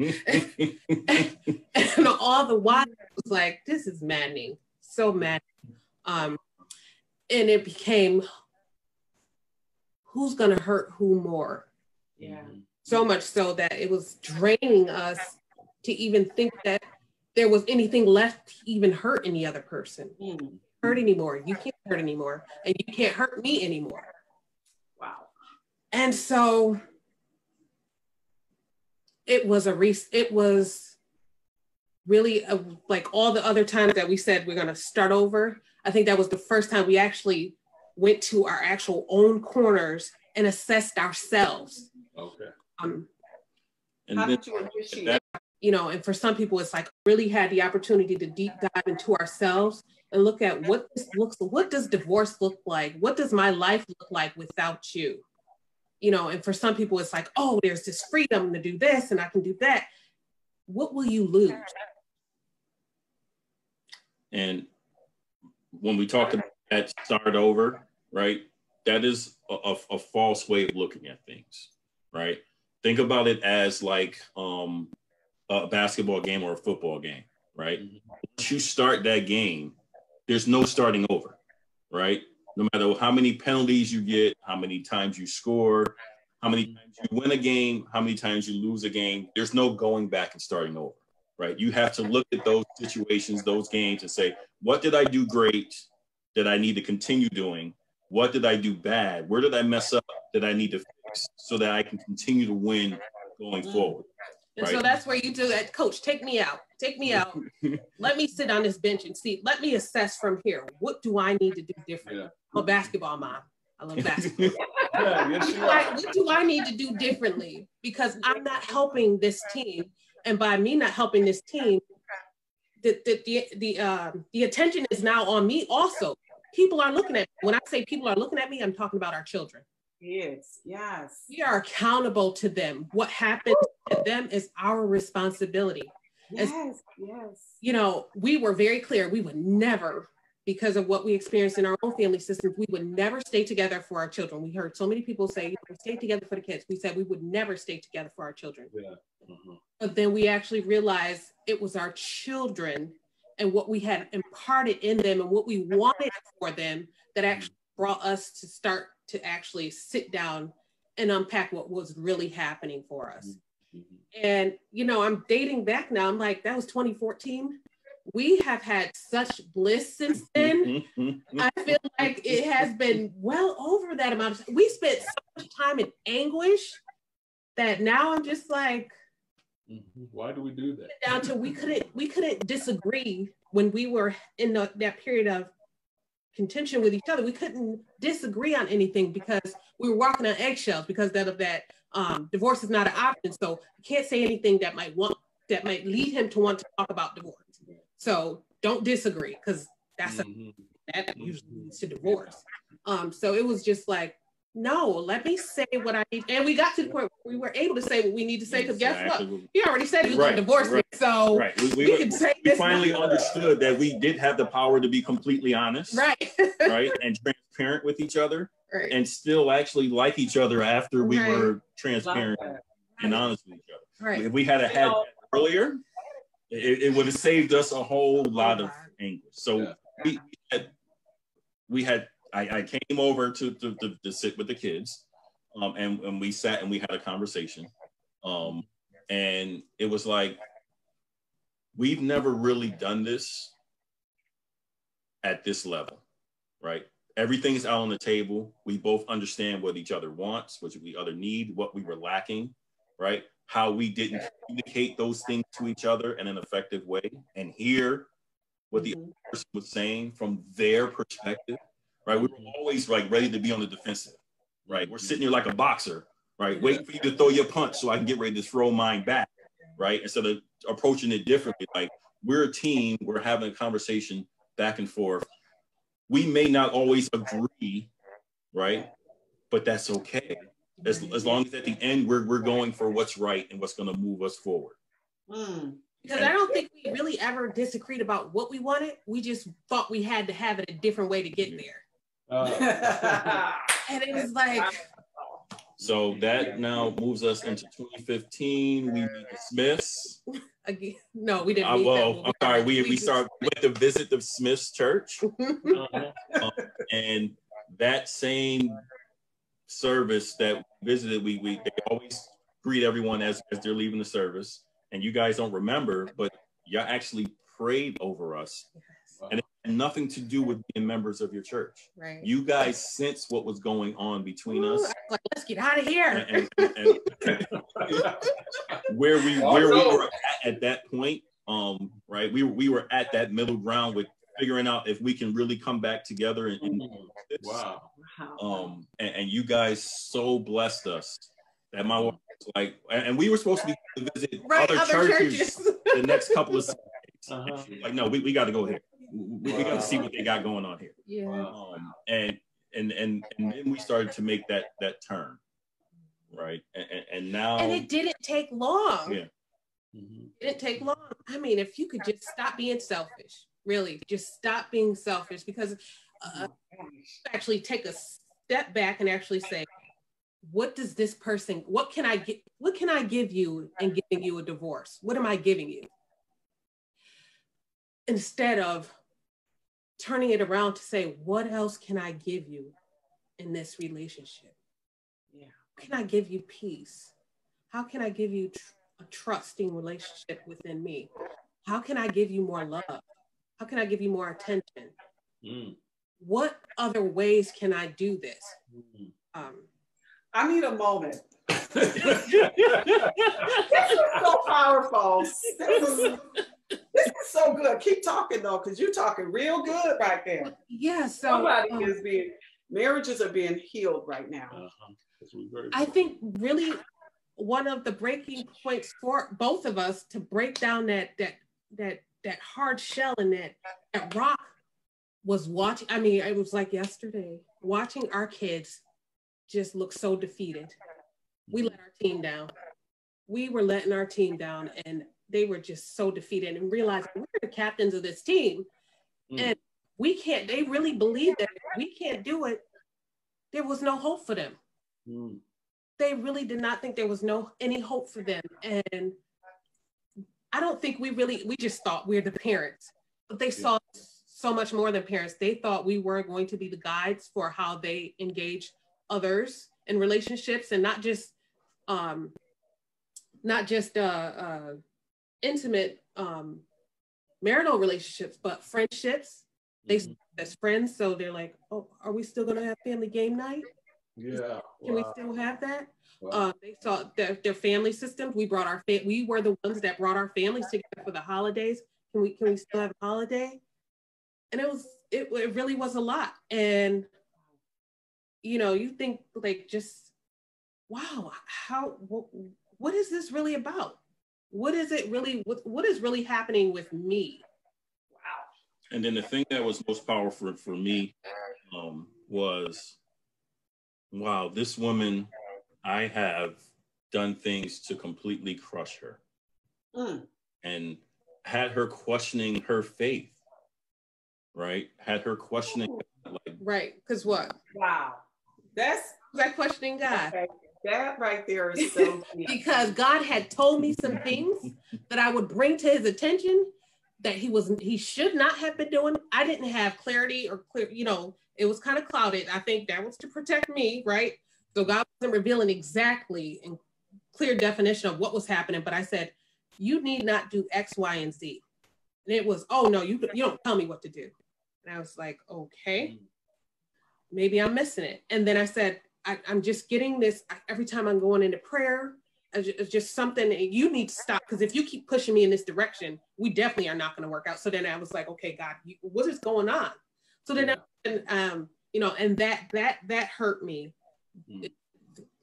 all the while, it was like, this is maddening, so maddening. And it became, who's gonna hurt who more? Yeah. So much so that it was draining us to even think that there was anything left to even hurt any other person. Hurt anymore. You can't hurt anymore, and you can't hurt me anymore. Wow. And so it was really like all the other times that we said we're going to start over. I think that was the first time we actually went to our actual own corners and assessed ourselves. Okay. And How then, did you appreciate? You know, and for some people, it's like really had the opportunity to deep dive into ourselves and look at what does divorce look like? What does my life look like without you? You know, and for some people, it's like, oh, there's this freedom to do this and I can do that. What will you lose? and when we talked about that start over, right? That is a false way of looking at things, right? Think about it as like a basketball game or a football game, right? Once you start that game, there's no starting over, right? No matter how many penalties you get, how many times you score, how many times you win a game, how many times you lose a game, there's no going back and starting over, right? You have to look at those situations, those games, and say, what did I do great that I need to continue doing? What did I do bad? Where did I mess up that I need to fix so that I can continue to win going forward? And right? so that's where you do that. Coach, take me out. Take me out. Let me sit on this bench and see. Let me assess from here. What do I need to do different? Yeah. I'm a basketball mom. I love basketball. What do I need to do differently? Because I'm not helping this team. And by me not helping this team, the attention is now on me also. People are looking at me. When I say people are looking at me, I'm talking about our children. Yes, yes. We are accountable to them. What happens to them is our responsibility. Yes, yes. You know, we were very clear. We would never, because of what we experienced in our own family systems, we would never stay together for our children. We heard so many people say, stay together for the kids. We said we would never stay together for our children. Yeah. But then we actually realized it was our children and what we had imparted in them and what we wanted for them that actually brought us to start to actually sit down and unpack what was really happening for us. And, you know, I'm dating back now. I'm like, that was 2014. We have had such bliss since then. I feel like it has been well over that amount of time. We spent so much time in anguish that now I'm just like, why do we do that? Down to we couldn't disagree when we were in that period of contention with each other. We couldn't disagree on anything because we were walking on eggshells because of that divorce is not an option. So you can't say anything that might lead him to want to talk about divorce. So don't disagree because that usually leads to divorce. So it was just like, no, let me say what I need. And we got to the point where we were able to say what we need to say because guess what? He already said he was going to divorce me. So we can say we finally understood that we did have the power to be completely honest. Right. Right. And transparent with each other. Right. And still actually like each other after we were transparent and honest with each other. Right. If we had had that earlier, it would have saved us a whole lot of anguish. So we had I came over to sit with the kids, and we sat and we had a conversation, and it was like, we've never really done this at this level, right? Everything's out on the table. We both understand what each other wants, what we other need, what we were lacking, right? How we didn't communicate those things to each other in an effective way and hear what the other person was saying from their perspective. Right, we were always like ready to be on the defensive. Right, we're sitting here like a boxer. Right, waiting for you to throw your punch so I can get ready to throw mine back. Right, instead of approaching it differently. Like, we're a team. We're having a conversation back and forth. We may not always agree, right? But that's okay. As long as at the end we're going for what's right and what's going to move us forward. Because I don't think we really ever disagreed about what we wanted. We just thought we had to have it a different way to get there. And it was like, So that now moves us into 2015. We meet the Smiths. Again, no, we didn't meet well, them. I'm sorry. We went to visit the Smiths church. And that same service that we visited, they always greet everyone as they're leaving the service. And you guys don't remember, but y'all actually prayed over us. Wow. And it had nothing to do with being members of your church. Right. You guys sensed what was going on between us. Like, let's get out of here. And where we were at that point, right? We were at that middle ground with figuring out if we can really come back together and wow. And you guys so blessed us that my wife was like, and we were supposed to be visit other churches the next couple of Sundays. Like, no, we got to go here. We got to see what they got going on here. Yeah. And then we started to make that turn, right? And now. And it didn't take long. Yeah. It didn't take long. I mean, if you could just stop being selfish, really, just stop being selfish, because actually take a step back and actually say, what does this person, what can I give you in giving you a divorce? What am I giving you? Instead of turning it around to say, what else can I give you in this relationship? Yeah. How can I give you peace? How can I give you a trusting relationship within me? How can I give you more love? How can I give you more attention? What other ways can I do this? I need a moment. This is so powerful. This is so good. Keep talking though, because you're talking real good right there. Yeah. So marriages are being healed right now. I think really one of the breaking points for both of us to break down that hard shell and that rock was watching. I mean, it was like yesterday, watching our kids just look so defeated. We let our team down. We were letting our team down, and they were just so defeated, and realizing we're the captains of this team. And we can't, they really believe that if we can't do it, there was no hope for them. They really did not think there was any hope for them. And I don't think we just thought we're the parents, but they saw so much more than parents. They thought we were going to be the guides for how they engage others in relationships, and not just intimate marital relationships, but friendships. They see us as friends, so they're like, oh, are we still gonna have family game night? Yeah. Can we still have that? They saw their family systems. We were the ones that brought our families together for the holidays. Can we still have a holiday? And it really was a lot. And you think like, just wow, what is this really about? What is it really? What is really happening with me? Wow. And then the thing that was most powerful for me was, wow, this woman, I have done things to completely crush her, and had her questioning her faith. Right? Had her questioning, like, right? Because what? Wow, that's questioning God. Okay. That right there is so cute. Because God had told me some things that I would bring to his attention that he should not have been doing. I didn't have clarity or clear, it was kind of clouded. I think that was to protect me, right? So God wasn't revealing exactly in clear definition of what was happening, but I said, you need not do X, Y, and Z. And it was, oh no, you don't tell me what to do. And I was like, okay, maybe I'm missing it. And then I said, I'm just getting this every time I'm going into prayer. It's just something that you need to stop, because if you keep pushing me in this direction, we definitely are not going to work out. So then I was like, okay, God, what is going on? So then, and that hurt me.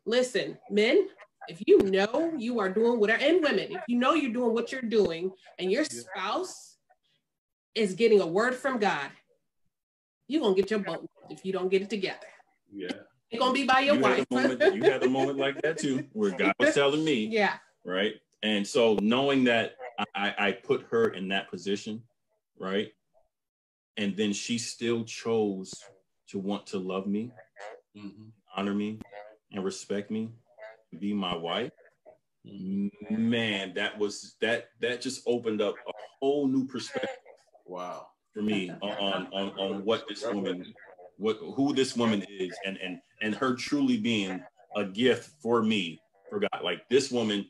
Listen, men, if you know you are doing whatever, and women, if you know you're doing what you're doing, and your spouse is getting a word from God, you're going to get your butt if you don't get it together. Yeah. It's going to be by your wife. You had a moment like that too, where God was telling me. Yeah. Right. And so knowing that I put her in that position, right? And then she still chose to want to love me, honor me, and respect me, be my wife, man, that just opened up a whole new perspective. Wow. For me on what this woman, who this woman is, and her truly being a gift for me, for God. Like this woman,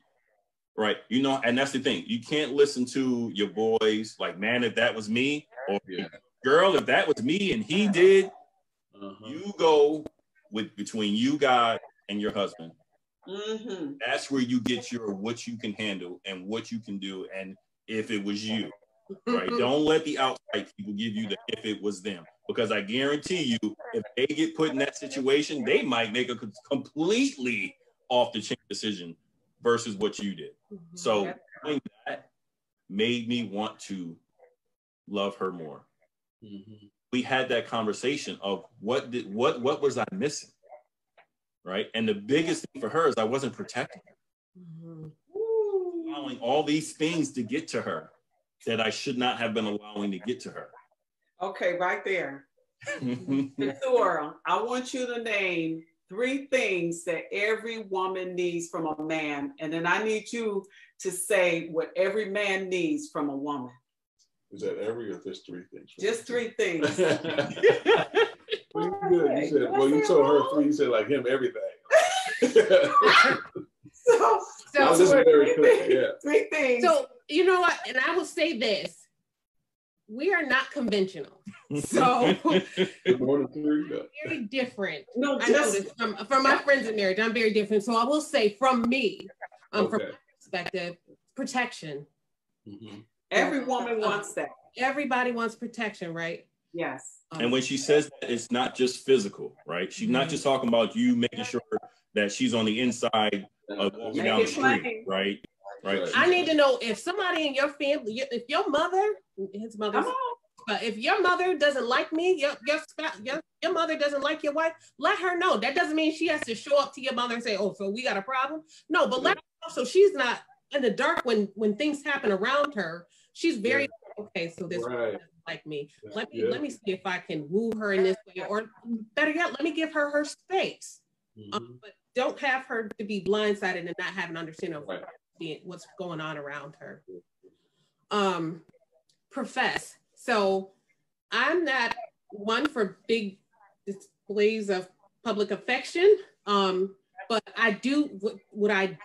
right? You know, and that's the thing. You can't listen to your boys like, man, if that was me, or girl, if that was me and he did, you go with between you, God, and your husband. That's where you get your what you can handle and what you can do, and if it was you, right? Don't let the outside people give you the if it was them, because I guarantee you, if they get put in that situation, they might make a completely off the chain decision versus what you did. So doing that made me want to love her more. We had that conversation of what was I missing, right? And the biggest thing for her is I wasn't protecting her, allowing all these things to get to her that I should not have been allowing to get to her. Okay, right there. Keturah, I want you to name 3 things that every woman needs from a man, and then I need you to say what every man needs from a woman. Is that every, or just 3 things? Just 3 things. Well, you said, well, you told her 3. You said like him everything. So this is very clear. Yeah. 3 things. So you know what? And I will say this: we are not conventional. So more than 3. No. Very different. No, I know this from my friends in marriage. I'm very different. So I will say, from me, from my perspective, protection. Every woman wants that. Everybody wants protection, right? Yes. And when she says that, it's not just physical, right? She's not just talking about you making sure that she's on the inside of walking down the street, right? Right. I need to know if somebody in your family, if your mother, his mother, but if your mother doesn't like me, your mother doesn't like your wife, let her know. That doesn't mean she has to show up to your mother and say, "Oh, so we got a problem." No, but let her know so she's not in the dark when things happen around her. She's very okay. So this woman doesn't like me. Let me see if I can woo her in this way, or better yet, let me give her her space. But don't have her to be blindsided and not have an understanding of what's going on around her. Profess. So I'm not one for big displays of public affection, but I do what I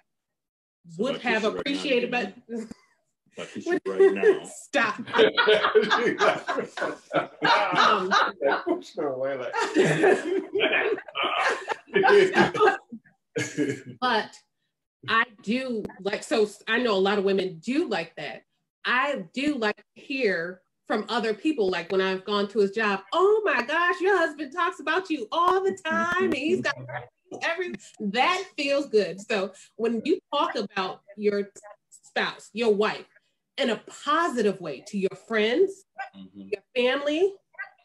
would have appreciated, but right now. Stop. But I do like, so I know a lot of women do like that. I do like to hear from other people, like when I've gone to his job, oh my gosh, your husband talks about you all the time, and he's got that feels good. So when you talk about your spouse, your wife, in a positive way to your friends, your family,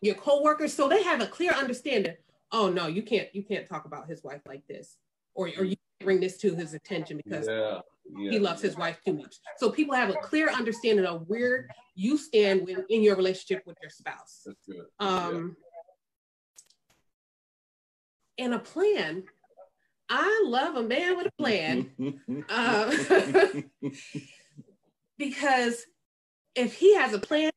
your coworkers, so they have a clear understanding. Oh no, you can't talk about his wife like this, or you bring this to his attention because he loves his wife too much. So people have a clear understanding of where you stand in your relationship with your spouse. That's good. And a plan. I love a man with a plan. Because if he has a plan,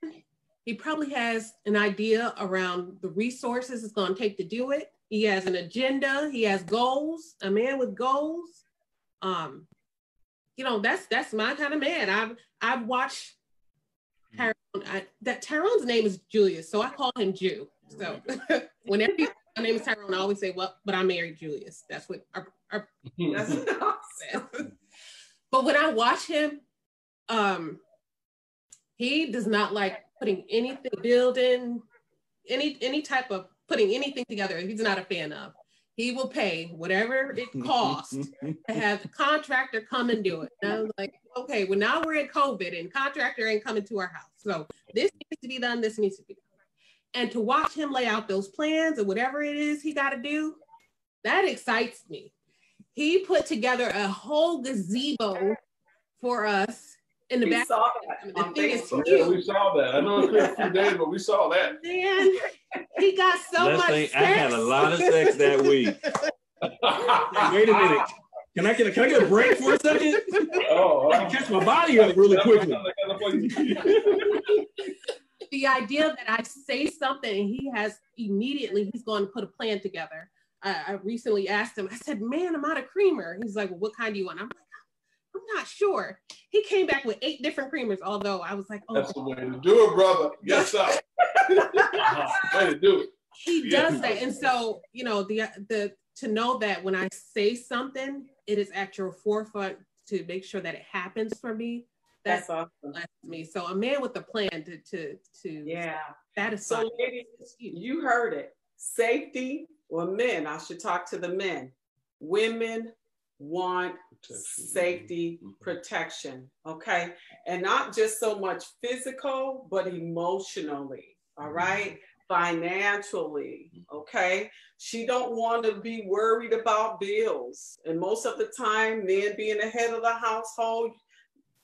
he probably has an idea around the resources it's going to take to do it. He has an agenda. He has goals. A man with goals. You know, that's my kind of man. I've watched Tyrone. Tyrone's name is Julius, so I call him Jew. So whenever my name is Tyrone, I always say, well, but I married Julius. That's what our that's But when I watch him, he does not like putting anything, building any type of putting anything together. He's not a fan of. He will pay whatever it costs to have the contractor come and do it. And I was like, okay, well now we're in COVID and contractor ain't coming to our house. So this needs to be done, this needs to be done. And to watch him lay out those plans or whatever it is he got to do, that excites me. He put together a whole gazebo for us in the back. The thing is huge. Yeah, we saw that. I know it took a few days, but we saw that. Man, he got so much sex. I had a lot of sex that week. Wait a minute. Can I get a break for a second? I can catch my body up really quickly. The idea that I say something and he's going to put a plan together. I recently asked him, I said, man, I'm out of creamer. He's like, well, what kind do you want? I'm like, I'm not sure. He came back with 8 different creamers, although I was like, oh. That's the way to do it, brother. Yes, sir. Way to do it. He does that. And so, you know, to know that when I say something, it is at your forefront to make sure that it happens for me. That's awesome. Me. So a man with a plan to that is so. Ladies, you heard it. Safety, or men. I should talk to the men. Women want safety, protection. Okay, and not just so much physical, but emotionally. All right. Financially, okay? She don't want to be worried about bills. And most of the time, men being the head of the household,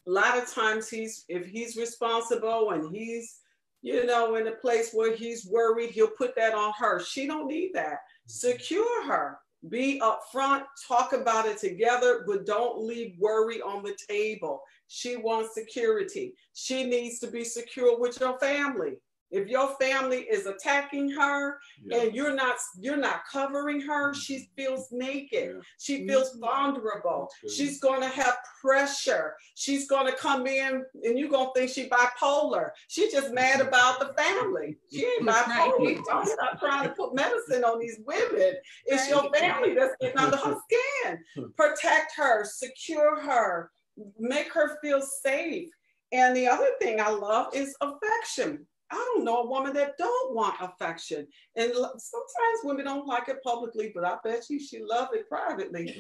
a lot of times if he's responsible and he's, you know, in a place where he's worried, he'll put that on her. She don't need that. Secure her. Be upfront, talk about it together, but don't leave worry on the table. She wants security. She needs to be secure with your family. If your family is attacking her and you're not covering her, she feels naked. She feels vulnerable. She's going to have pressure. She's going to come in and you're going to think she's bipolar. She's just mad about the family. She ain't bipolar. Don't stop trying to put medicine on these women. It's your family that's getting under her skin. Protect her, secure her, make her feel safe. And the other thing I love is affection. I don't know a woman that don't want affection. And sometimes women don't like it publicly, but I bet you she loves it privately.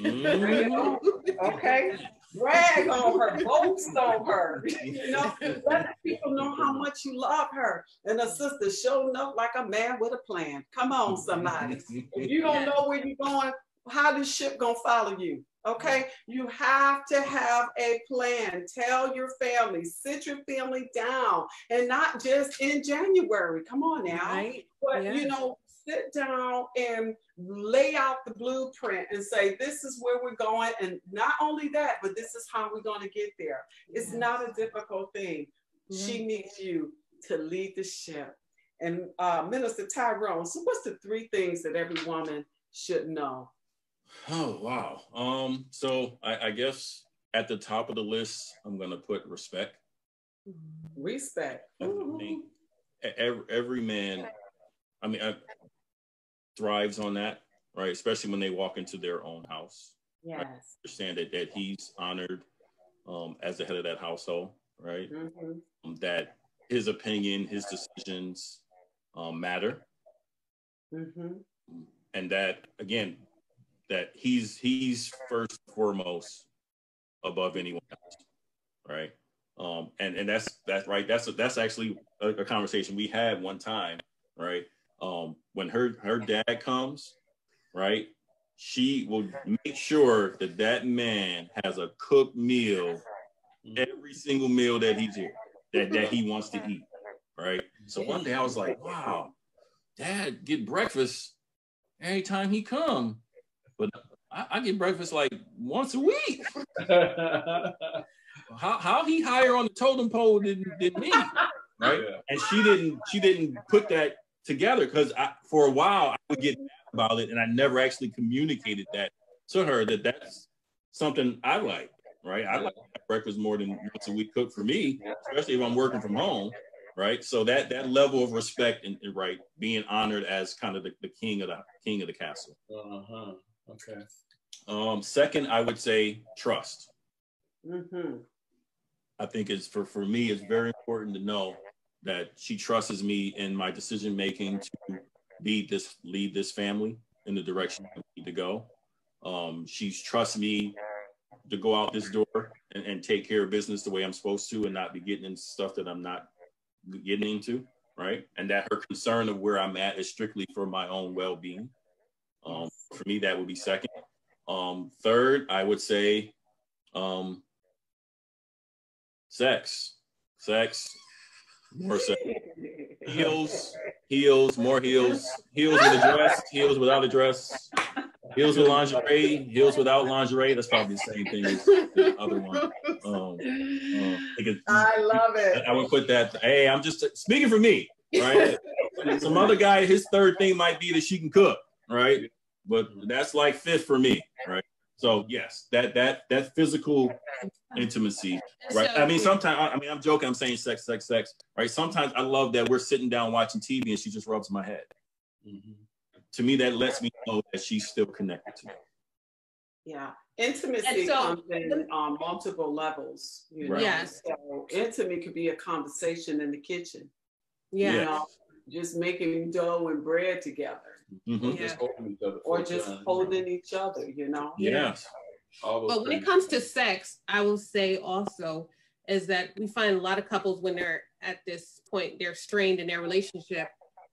Okay? Brag on her, boast on her. You know, let people know how much you love her. And a sister showing up like a man with a plan. Come on, somebody. If you don't know where you're going, how this ship gonna follow you? Okay, you have to have a plan. Tell your family, sit your family down, and not just in January. Come on now, but you know, sit down and lay out the blueprint and say, this is where we're going. And not only that, but this is how we're going to get there. It's not a difficult thing. She needs you to lead the ship. And Minister Tyrone, so what's the 3 things that every woman should know? Oh, wow. So I guess at the top of the list, I'm going to put respect. Respect. Every man, I mean, thrives on that, right? Especially when they walk into their own house. Yes. Right? Understand that he's honored as the head of that household, right? That his opinion, his decisions matter. And that, again, that he's first and foremost above anyone else, right? And that's right. That's actually a conversation we had one time, right? When her dad comes, right, she will make sure that man has a cooked meal, every single meal that he's here, that he wants to eat, right? So one day I was like, wow, Dad get breakfast every time he come. But I get breakfast like once a week. how he higher on the totem pole than me, right? And she didn't put that together because for a while I would get mad about it and I never actually communicated that to her that that's something I like, right? I like breakfast more than once a week cooked for me, especially if I'm working from home, right? So that level of respect and right, being honored as kind of the king of the castle. Okay. Second, I would say trust. I think it's for me, it's very important to know that she trusts me in my decision making to lead this family in the direction I need to go. She trusts me to go out this door and take care of business the way I'm supposed to and not be getting into stuff that I'm not getting into, right? And that her concern of where I'm at is strictly for my own well-being. For me, that would be second. Third, I would say sex, more sex. Heels, more heels with a dress, heels without a dress, Heels with lingerie, heels without lingerie. That's probably the same thing as the other one. I love it. I would put that. Hey, I'm just speaking for me, right? Some other guy, his third thing might be that she can cook, right? But that's like fifth for me, right? So yes, that physical intimacy, right? I mean, sometimes I'm joking. I'm saying sex, right? Sometimes I love that we're sitting down watching TV and she just rubs my head. Mm-hmm. To me, that lets me know that she's still connected to me. Yeah, intimacy comes in multiple levels. You know? Yes. So intimacy could be a conversation in the kitchen. Yeah. You know, just making dough and bread together. Mm-hmm. Yeah. Or just holding each other, you know? Yes. But when it comes to sex, I will say also is that we find a lot of couples when they're at this point, they're strained in their relationship,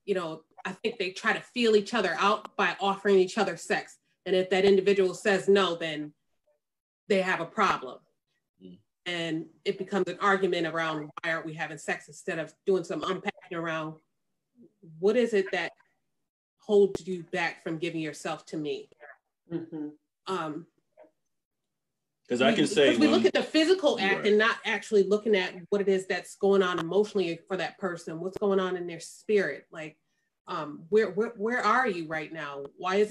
you know, I think they try to feel each other out by offering each other sex. And if that individual says no, then they have a problem. Mm. And it becomes an argument around why aren't we having sex instead of doing some unpacking around what is it that holds you back from giving yourself to me? Mm-hmm. Because I can say we look at the physical act and not actually looking at what it is that's going on emotionally for that person, what's going on in their spirit. Like, where are you right now? Why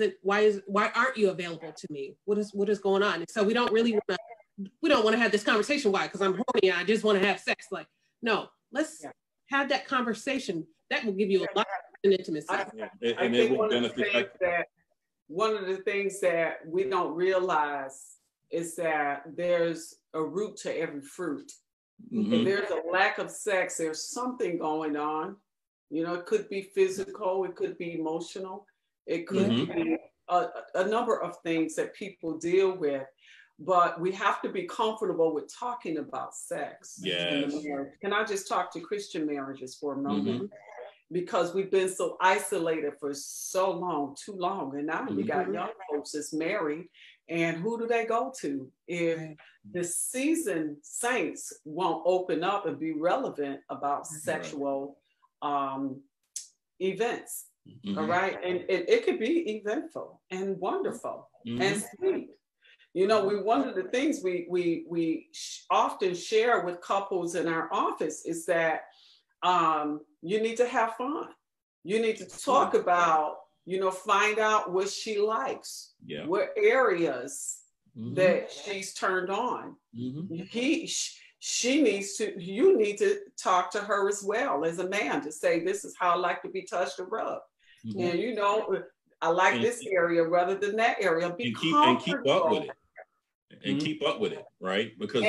aren't you available to me? What is going on? And so we don't want to have this conversation. Why? Because I'm horny and I just want to have sex. Like, no, let's have that conversation. That will give you a lot of intimacy. I think one of the things that we don't realize is that there's a root to every fruit. Mm-hmm. If there's a lack of sex, there's something going on. You know, it could be physical, it could be emotional, it could be a number of things that people deal with. But we have to be comfortable with talking about sex. Yes. Can I just talk to Christian marriages for a moment? Mm-hmm. Because we've been so isolated for so long, too long. And now we got young folks that's married. And who do they go to if the seasoned saints won't open up and be relevant about sexual events? Mm-hmm. All right. And it could be eventful and wonderful and sweet. You know, one of the things we often share with couples in our office is that you need to have fun. You need to talk about, you know, find out what she likes, what areas that she's turned on. You need to talk to her as well as a man to say, this is how I like to be touched or rubbed. And, you know, I like this area rather than that area. And keep up with it. And keep up with it, right? Because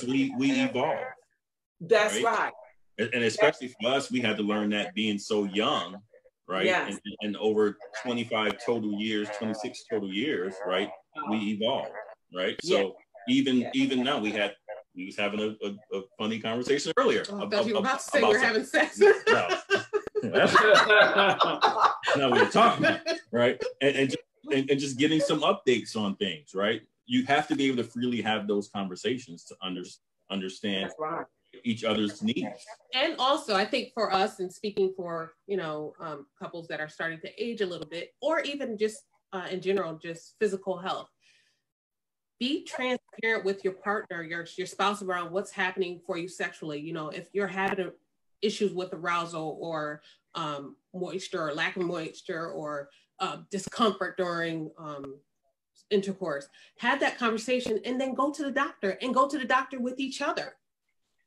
we evolve. That's right. And especially for us, we had to learn that being so young, right? Yes. And over 25 total years, 26 total years, right? We evolved, right? So even now, we was having a funny conversation earlier. I thought you were about to say we're having sex. No. No, we were talking about, right? And just getting some updates on things, right? You have to be able to freely have those conversations to understand each other's needs. And also, I think for us, and speaking for, you know, couples that are starting to age a little bit, or even just in general, just physical health, be transparent with your partner, your spouse around what's happening for you sexually. You know, if you're having issues with arousal or moisture or lack of moisture or discomfort during intercourse, have that conversation and then go to the doctor with each other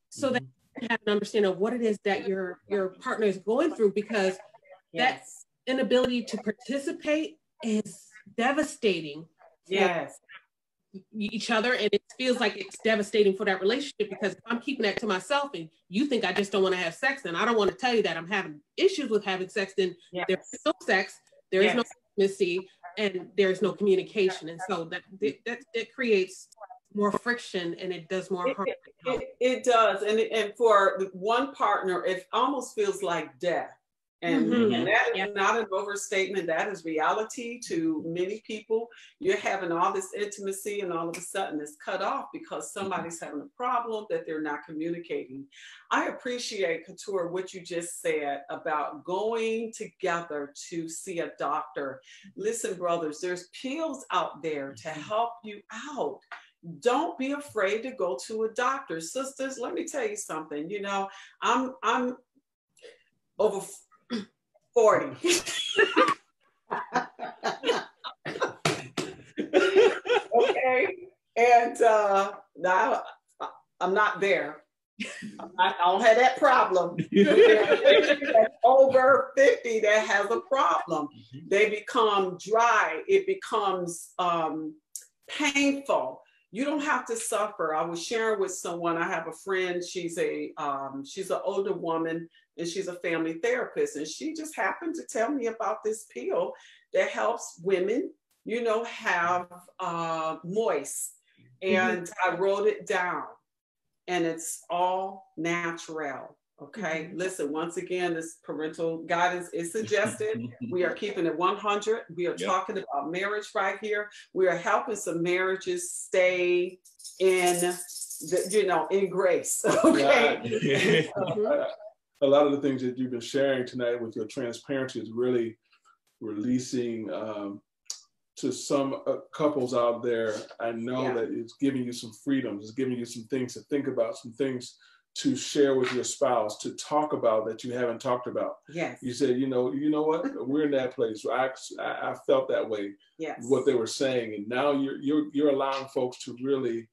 so that you have an understanding of what it is that your partner is going through, because that inability to participate is devastating for each other, and it feels like it's devastating for that relationship, because if I'm keeping that to myself and you think I just don't want to have sex, and I don't want to tell you that I'm having issues with having sex, then there's no sex, there is no intimacy, and there's no communication. And so that creates more friction, and it does more harm. It does. And for one partner, it almost feels like death. And, and that is not an overstatement. That is reality to many people. You're having all this intimacy and all of a sudden it's cut off because somebody's having a problem that they're not communicating. I appreciate, Keturah, what you just said about going together to see a doctor. Listen, brothers, there's pills out there to help you out. Don't be afraid to go to a doctor. Sisters, let me tell you something. You know, I'm over 40. Okay. And now I'm not there. I don't have that problem. Over 50 that has a problem. They become dry. It becomes painful. You don't have to suffer. I was sharing with someone. I have a friend. She's an older woman, and she's a family therapist. And she just happened to tell me about this pill that helps women, you know, have moist. And I wrote it down, and it's all natural. Okay, listen, once again, this parental guidance is suggested. We are keeping it 100. We are talking about marriage right here. We are helping some marriages stay in, in grace. Okay. A lot of the things that you've been sharing tonight with your transparency is really releasing to some couples out there. I know that it's giving you some freedoms. It's giving you some things to think about, some things to share with your spouse, to talk about that you haven't talked about. Yes. You said, you know what? We're in that place. I felt that way. Yes. What they were saying, and now you're allowing folks to really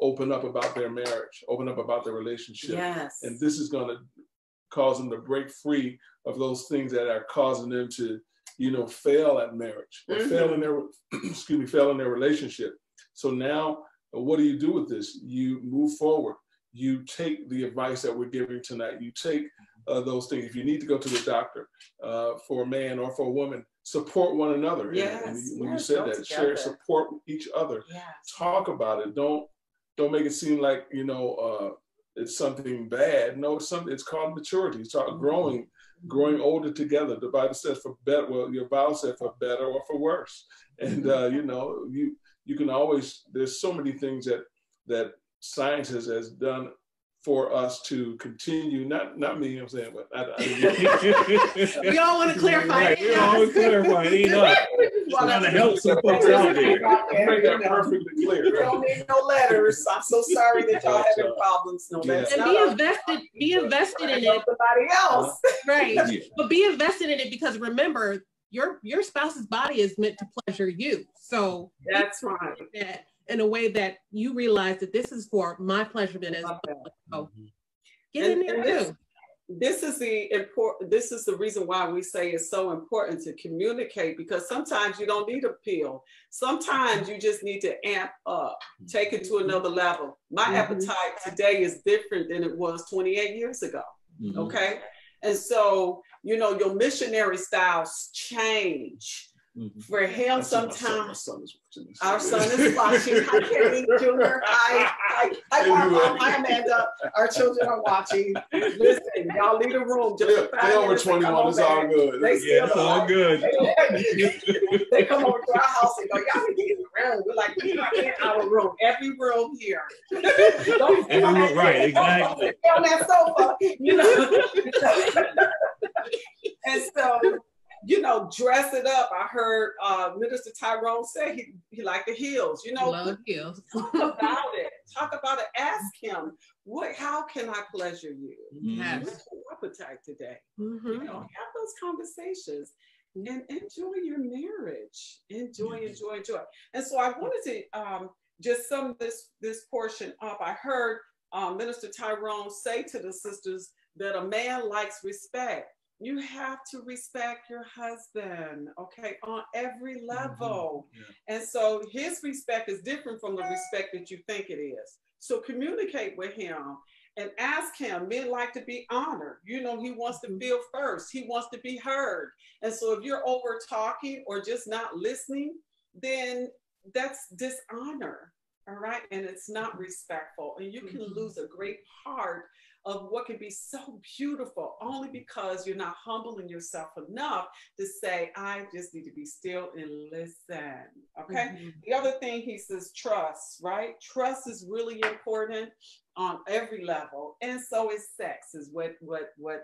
open up about their marriage, open up about their relationship. Yes. And this is going to cause them to break free of those things that are causing them to, fail at marriage or fail in their, fail in their relationship. So now, what do you do with this? You move forward. You take the advice that we're giving tonight. You take those things. If you need to go to the doctor for a man or for a woman, support one another. Yes. And when you said that, share, support each other. Yes. Talk about it. Don't make it seem like it's something bad. No, it's called maturity. It's called growing older together. The Bible says for better. Well, your Bible said for better or for worse. And you can always. There's so many things that science has done for us to continue, not me, you know what I'm saying, but we all want to clarify. Right, we all want to clarify. It ain't us. Trying to help some folks out there. Make that perfectly clear. We don't need no letters. I'm so sorry that y'all having problems. No, that's and be invested in it. Somebody else. Right. Yeah. But be invested in it because remember, your spouse's body is meant to pleasure you. So that's right. That in a way that you realize that this is for my pleasurement as well. So get in there too. This is the reason why we say it's so important to communicate, because sometimes you don't need a pill. Sometimes you just need to amp up, take it to another level. My appetite today is different than it was 28 years ago. Okay. And so, your missionary styles change. For him, sometimes our son is watching. Hi, Katie, Junior. Hi, Amanda. Our children are watching. Listen, y'all leave the room. They're over 21. It's all good. It's all good. They come over to our house and go, y'all need to get in the room. We're like, we're not in our room. Every room here. Right, exactly. On that sofa, And so, dress it up. I heard Minister Tyrone say he liked the heels. Love heels. Talk about it. Talk about it. Ask him, how can I pleasure you? Yes. What's your appetite today? Have those conversations and enjoy your marriage. Enjoy. And so I wanted to just sum this portion up. I heard Minister Tyrone say to the sisters that a man likes respect. You have to respect your husband, okay, on every level. And so his respect is different from the respect that you think it is. So communicate with him and ask him. Men like to be honored. He wants to feel first. He wants to be heard. And so if you're over talking or just not listening, then that's dishonor, all right? And it's not respectful. And you can lose a great part of what can be so beautiful, only because you're not humbling yourself enough to say, I just need to be still and listen. Okay. Mm-hmm. The other thing he says, trust, right? Trust is really important on every level. And so is sex, is what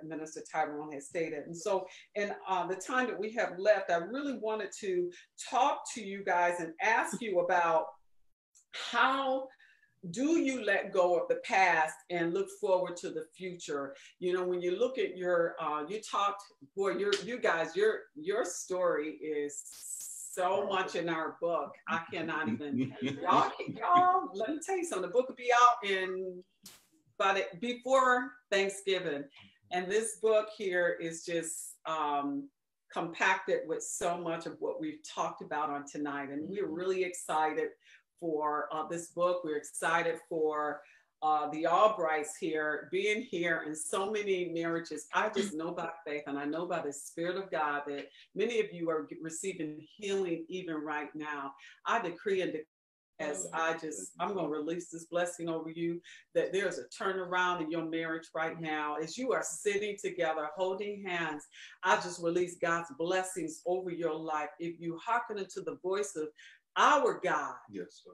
Minister Tyrone has stated. And so in the time that we have left, I really wanted to talk to you guys and ask you about how do you let go of the past and look forward to the future? You know, when you look at your, you talked, boy, you guys, your story is so much in our book. I cannot even, y'all, let me tell you something. The book will be out before Thanksgiving. And this book here is just compacted with so much of what we've talked about on tonight. And we're really excited for this book. We're excited for the Albrights here, being here in so many marriages. I just know by faith, and I know by the Spirit of God that many of you are receiving healing even right now. I decree and declare, as I'm going to release this blessing over you, that there's a turnaround in your marriage right now. As you are sitting together, holding hands, I just release God's blessings over your life. If you hearken unto the voice of our God, yes, sir,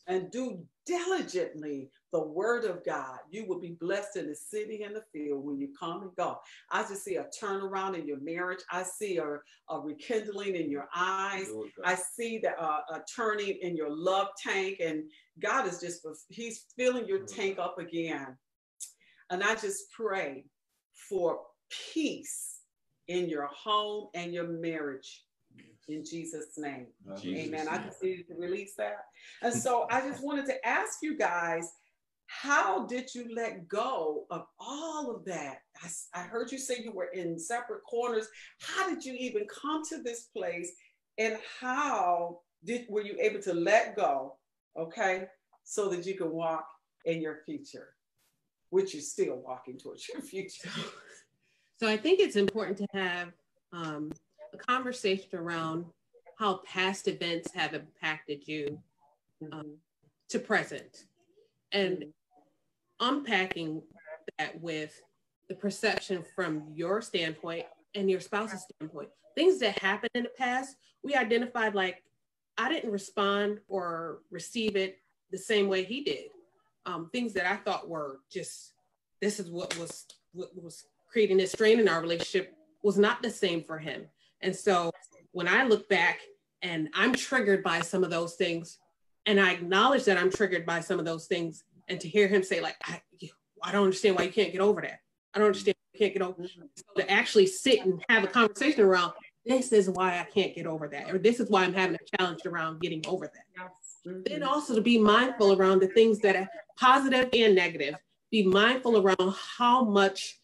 and do diligently the word of God, you will be blessed in the city and the field when you come and go. I just see a turnaround in your marriage. I see a rekindling in your eyes. I see a turning in your love tank, and God is he's filling your tank up again. And I just pray for peace in your home and your marriage. In Jesus' name. Amen. I just needed to release that. And so I just wanted to ask you guys, how did you let go of all of that? I heard you say you were in separate corners. How did you even come to this place? And how were you able to let go, okay, so that you can walk in your future, which you're still walking towards your future? So I think it's important to have a conversation around how past events have impacted you to present, and unpacking that with the perception from your standpoint and your spouse's standpoint. Things that happened in the past, we identified like, I didn't respond or receive it the same way he did. Things that I thought were just, this is what was creating this strain in our relationship was not the same for him. And so when I look back and I'm triggered by some of those things, and I acknowledge that I'm triggered by some of those things, and to hear him say like, I don't understand why you can't get over that. I don't understand why you can't get over. So to actually sit and have a conversation around, this is why I can't get over that, or this is why I'm having a challenge around getting over that. Yes. Then also to be mindful around the things that are positive and negative. Be mindful around how much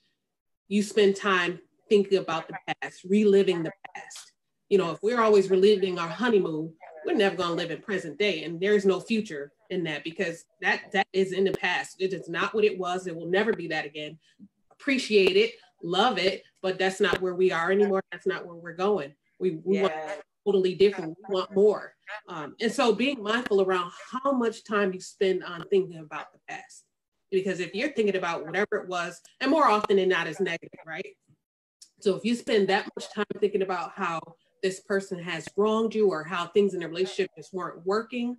you spend time thinking about the past, reliving the past. You know, if we're always reliving our honeymoon, we're never going to live in present day, and there's no future in that, because that is in the past. It is not what it was. It will never be that again. Appreciate it, love it, but that's not where we are anymore. That's not where we're going. We want totally different. We want more. And so being mindful around how much time you spend on thinking about the past, because if you're thinking about whatever it was, and more often than not, it's negative, right? So if you spend that much time thinking about how this person has wronged you or how things in a relationship just weren't working,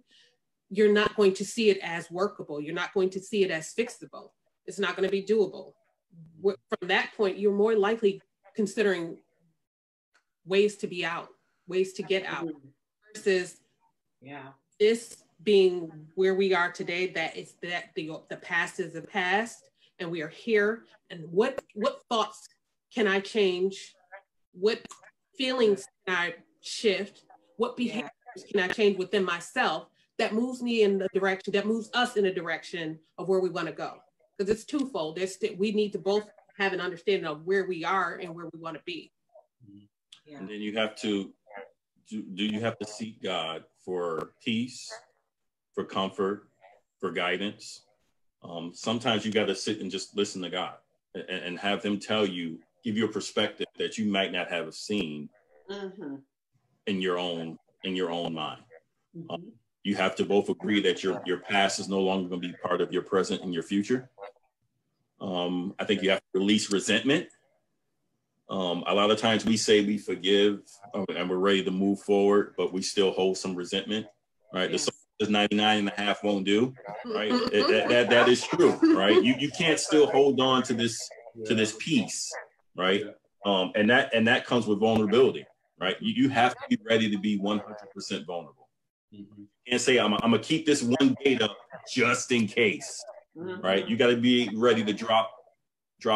you're not going to see it as workable. You're not going to see it as fixable. It's not going to be doable. From that point, you're more likely considering ways to be out, ways to get out, versus this being where we are today, that it's that the past is the past and we are here. And what thoughts can I change? What feelings can I shift? What behaviors can I change within myself that moves me in the direction, that moves us in a direction of where we want to go? Because it's twofold. We need to both have an understanding of where we are and where we want to be. And then you have to, you have to seek God for peace, for comfort, for guidance. Sometimes you got to sit and just listen to God and have him tell you, give you a perspective that you might not have seen in your own mind. You have to both agree that your past is no longer going to be part of your present and your future. I think you have to release resentment. A lot of times we say we forgive and we're ready to move forward, but we still hold some resentment, right? Yes. The song says 99 and a half won't do, right? That is true, right? You can't still hold on to this peace, right? And that comes with vulnerability, right? You have to be ready to be 100% vulnerable. You can't say I'm gonna keep this one gate up just in case, right? You got to be ready to drop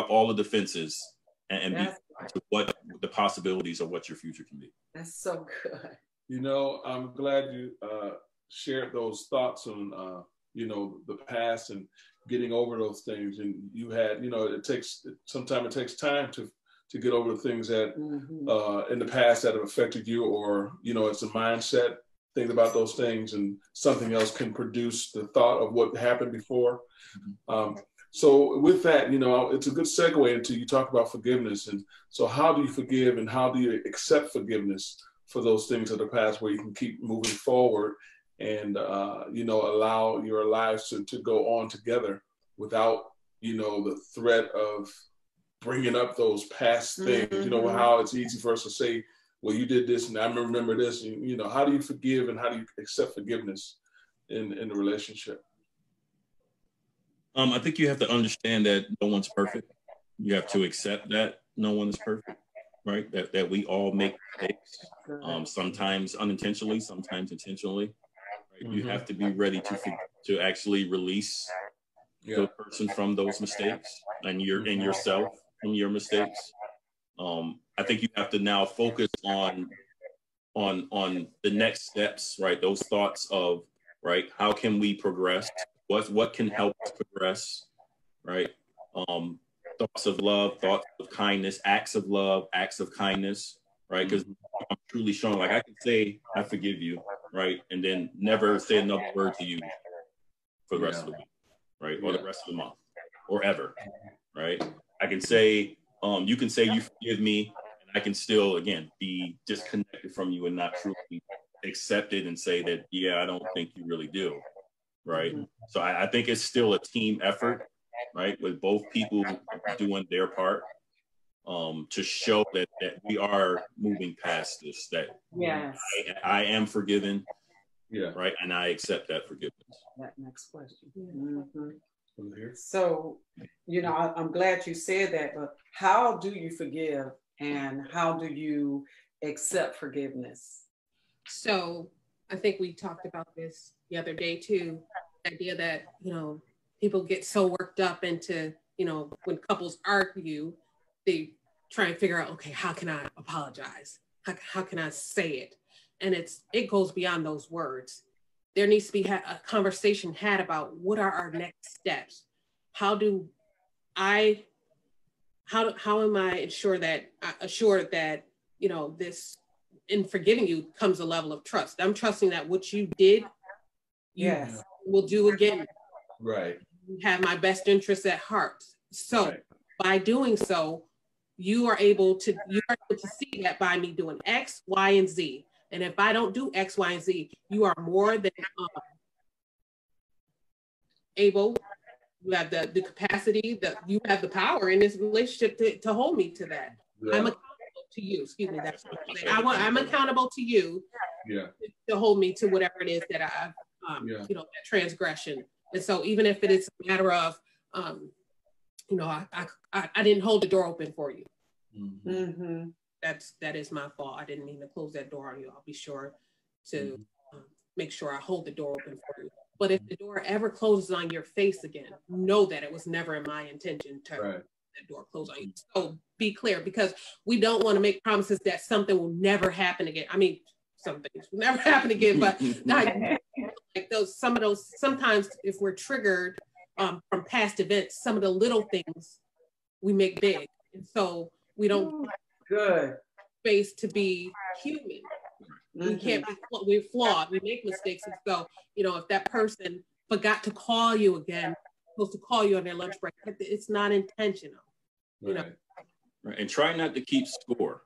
all the defenses and be to what the possibilities of what your future can be. That's so good. You know, I'm glad you shared those thoughts on, you know, the past and getting over those things. And you had, you know, sometimes it takes time to get over the things that in the past that have affected you, or, you know, it's a mindset, think about those things, and something else can produce the thought of what happened before. So with that, you know, it's a good segue into, you talk about forgiveness. And so how do you forgive, and how do you accept forgiveness for those things of the past, where you can keep moving forward and, you know, allow your lives to go on together without, you know, the threat of bringing up those past things? You know, how it's easy for us to say, well, you did this and I remember this. And, you know, how do you forgive and how do you accept forgiveness in the relationship? I think you have to understand that no one's perfect. You have to accept that no one is perfect, right? That we all make mistakes, sometimes unintentionally, sometimes intentionally. Right? You have to be ready to actually release the person from those mistakes and yourself from your mistakes. I think you have to now focus on the next steps, right? Those thoughts of, right, how can we progress? What can help us progress, right? Thoughts of love, thoughts of kindness, acts of love, acts of kindness, right? Because I'm truly showing, like, I can say, I forgive you, right? And then never say another word to you for the rest of the week, right? Or the rest of the month, or ever, right? I can say, you can say you forgive me, and I can still, again, be disconnected from you and not truly accept it and say that, yeah, I don't think you really do. Right. So I think it's still a team effort, right, with both people doing their part, to show that we are moving past this, that I am forgiven, right, and I accept that forgiveness. That next question. So, you know, I'm glad you said that, but how do you forgive and how do you accept forgiveness? So I think we talked about this the other day too, the idea that, you know, people get so worked up into, you know, when couples argue, they try and figure out, okay, how can I apologize? How can I say it? And it goes beyond those words. There needs to be a conversation had about what are our next steps? How am I assured that, you know, this, in forgiving you comes a level of trust. I'm trusting that what you did, you will do again. Right. You have my best interests at heart. So by doing so, you are able to see that by me doing X, Y, and Z. And if I don't do X, Y, and Z, you are more than able. You have the capacity, you have the power in this relationship to hold me to that. Yeah. I'm accountable to you. Excuse me. That's what I'm saying. I'm accountable to you. Yeah. To hold me to whatever it is that I've, you know, that transgression. And so even if it is a matter of, you know, I didn't hold the door open for you. That is my fault. I didn't mean to close that door on you. I'll be sure to make sure I hold the door open for you. But if the door ever closes on your face again, know that it was never in my intention to that door close on you. So be clear, because we don't want to make promises that something will never happen again. I mean, some things will never happen again, but like sometimes if we're triggered from past events, some of the little things we make big. And so we don't space to be human. We can't be, we're flawed, we make mistakes. And so, you know, if that person forgot to call you again, supposed to call you on their lunch break, it's not intentional, you know. Right. And try not to keep score,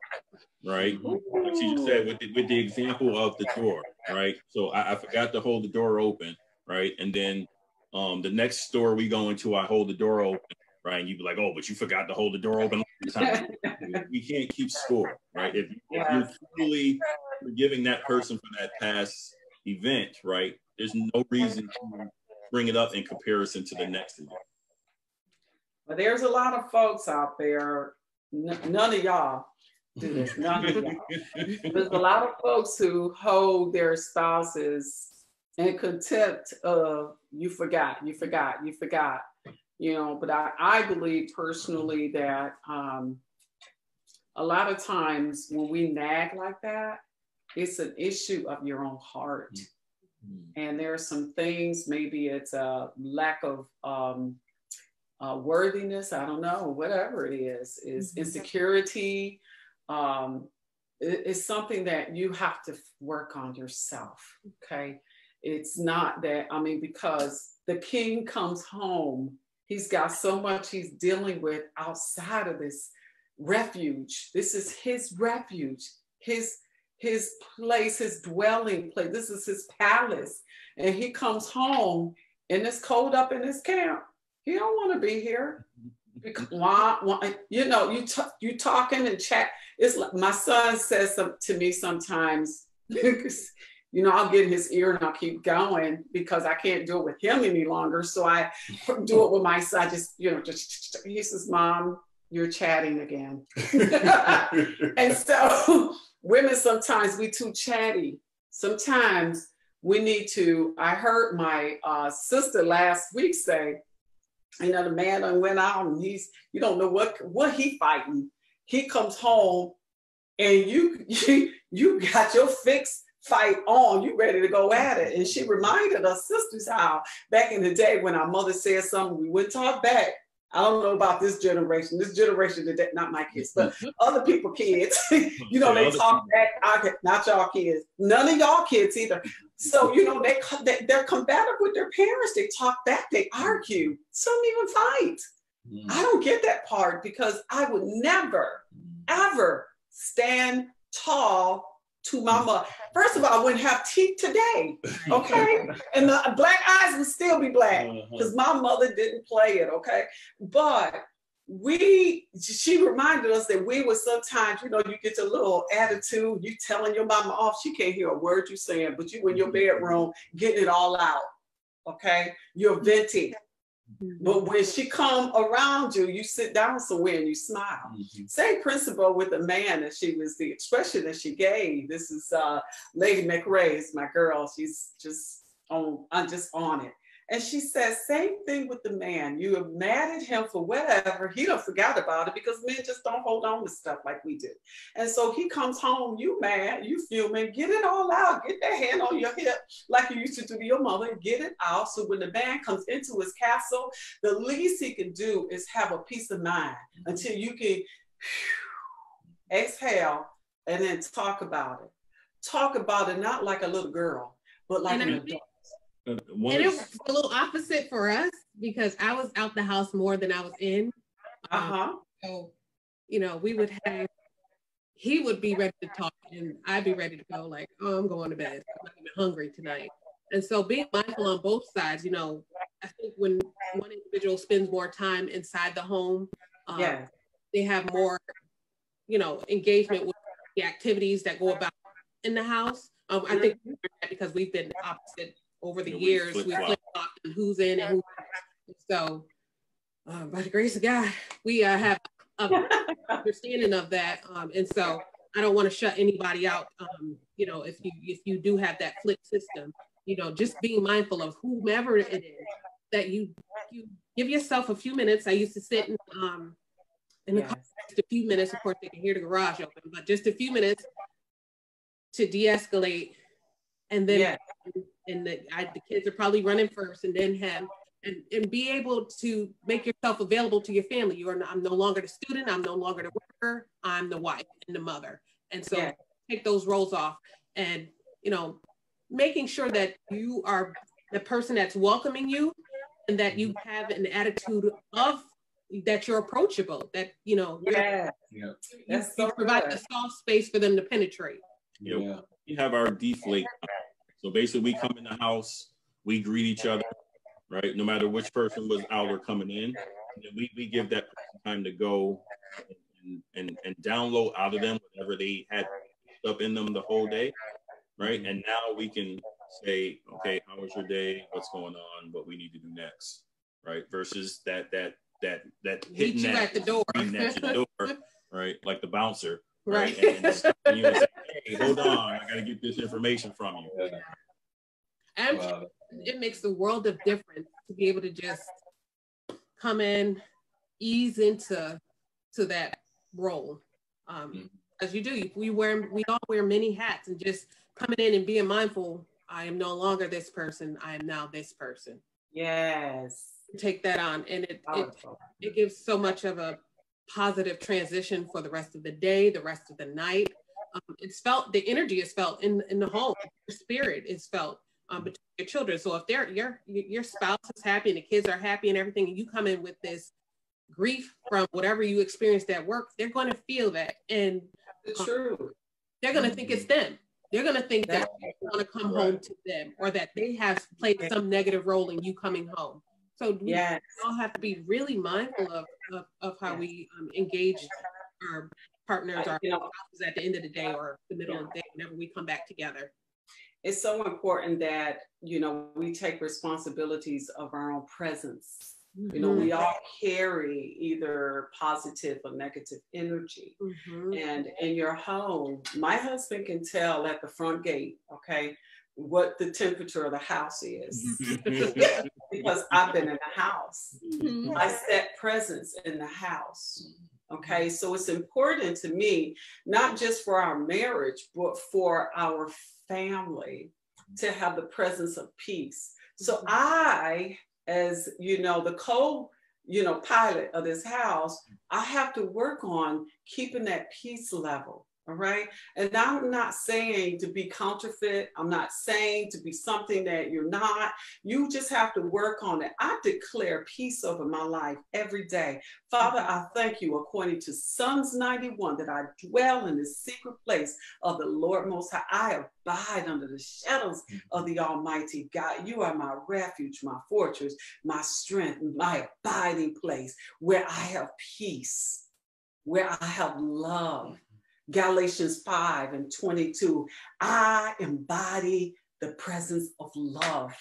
right? Like she just said, with the example of the door, right? So I forgot to hold the door open, right? And then the next store we go into, I hold the door open, right? And you'd be like, oh, but you forgot to hold the door open all the time. We can't keep score, right? If you're truly forgiving that person for that past event, right, there's no reason to bring it up in comparison to the next event. But there's a lot of folks out there, none of y'all do this, none of y'all. There's a lot of folks who hold their spouses in contempt of, you forgot, you forgot, you forgot. You know, but I believe personally that a lot of times when we nag like that, it's an issue of your own heart. Mm-hmm. And there are some things, maybe it's a lack of worthiness, I don't know, whatever it is insecurity. It's something that you have to work on yourself, okay? It's not that, I mean, because the king comes home, he's got so much he's dealing with outside of this refuge. This is his refuge, his place, his dwelling place. This is his palace. And he comes home and it's cold up in his camp. He don't want to be here. Because, you know, you talking and chat. It's like my son says to me sometimes, you know, I'll get in his ear and I'll keep going because I can't do it with him any longer. So I do it with my son. I just, you know, he says, Mom, you're chatting again. And so women, sometimes we too chatty. Sometimes we need to, I heard my sister last week say, you know, the man done went out and you don't know what he fighting. He comes home and you got your fixed fight on, you ready to go at it. And she reminded us sisters how back in the day when our mother said something, we wouldn't talk back. I don't know about this generation today, not my kids, but other people kids, you know, they talk back, not y'all kids, none of y'all kids either. So, you know, they're combative with their parents. They talk back, they argue, some even fight. I don't get that part because I would never, ever stand tall to my mother. First of all, I wouldn't have teeth today, okay? And the black eyes would still be black because my mother didn't play it, okay? But she reminded us that we would sometimes, you know, you get your little attitude, you telling your mama off, she can't hear a word you're saying, but you in your bedroom getting it all out, okay? You're venting. But when she come around you, you sit down somewhere and you smile. Same principle with the man, that she was the expression that she gave. This is Lady McRae, is my girl. She's just I'm just on it. And she says, same thing with the man. You are mad at him for whatever. He don't forgot about it because men just don't hold on to stuff like we do. And so he comes home, you mad, you fuming, get it all out. Get that hand on your hip like you used to do to your mother. Get it out. So when the man comes into his castle, the least he can do is have a peace of mind until you can exhale and then talk about it. Talk about it not like a little girl, but like an adult. And it was a little opposite for us because I was out the house more than I was in. So, you know, he would be ready to talk and I'd be ready to go like, oh, I'm going to bed. I'm not even hungry tonight. And so being mindful on both sides, you know, I think when one individual spends more time inside the home, they have more, you know, engagement with the activities that go about in the house. I think because we've been opposite over the years, we flip-flopped and who's in and who's out. So by the grace of God, we have an understanding of that. And so I don't want to shut anybody out. You know, if you do have that flip system, you know, just being mindful of whomever it is that you give yourself a few minutes. I used to sit in the car just a few minutes. Of course, they can hear the garage open, but just a few minutes to de-escalate. And then the kids are probably running first, and then and be able to make yourself available to your family. I'm no longer the student. I'm no longer the worker. I'm the wife and the mother. And so take those roles off, and you know, making sure that you are the person that's welcoming you, and that you have an attitude of that you're approachable. That you know, you provide a soft space for them to penetrate. We have our deflate. So basically, we come in the house, we greet each other, right? No matter which person was out or coming in, And we give that person time to go and download out of them whatever they had up in them the whole day, right? And now we can say, okay, how was your day? What's going on? What we need to do next, right? Versus that hitting you at the door, at your door, right? Like the bouncer, right? And you say, hey, hold on, I got to get this information from you. Yeah. And it makes the world of difference to be able to just come in, ease into that role. As you do, we all wear many hats, and just coming in and being mindful, I am no longer this person, I am now this person. Yes. Take that on, and it gives so much of a positive transition for the rest of the day, the rest of the night. It's felt, the energy is felt in the home, the spirit is felt between your children. So if your spouse is happy and the kids are happy and everything, and you come in with this grief from whatever you experienced at work, they're going to feel that, and true. They're going to think it's them. They're going to think that you want to come home to them, or that they have played some negative role in you coming home. So we all have to be really mindful of how we engage our partners, our spouses at the end of the day or the middle of the day, whenever we come back together. It's so important that, we take responsibilities of our own presence. We all carry either positive or negative energy. And in your home, my husband can tell at the front gate, okay, what the temperature of the house is. Because I've been in the house. I set presence in the house. Okay, so it's important to me, not just for our marriage, but for our family to have the presence of peace. So I, as the pilot of this house, I have to work on keeping that peace level. All right. And I'm not saying to be counterfeit. I'm not saying to be something that you're not. You just have to work on it. I declare peace over my life every day. Father, I thank you, according to Psalms 91, that I dwell in the secret place of the Lord Most High. I abide under the shadows of the Almighty God. You are my refuge, my fortress, my strength, my abiding place, where I have peace, where I have love. Galatians 5:22, I embody the presence of love.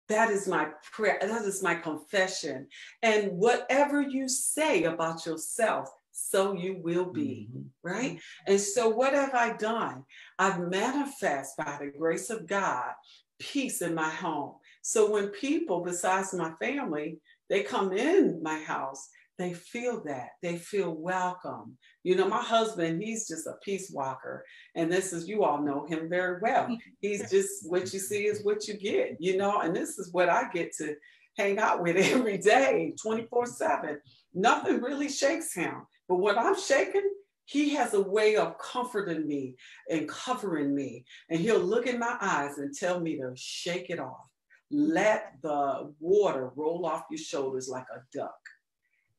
That is my prayer. That is my confession. And whatever you say about yourself, so you will be, right? And so what have I done? I've manifest by the grace of God, peace in my home. So when people, besides my family, they come in my house, they feel that. They feel welcome. My husband, he's just a peace walker. And this is, you all know him very well. He's just, what you see is what you get, and this is what I get to hang out with every day, 24/7. Nothing really shakes him. But when I'm shaken, he has a way of comforting me and covering me. And he'll look in my eyes and tell me to shake it off. Let the water roll off your shoulders like a duck.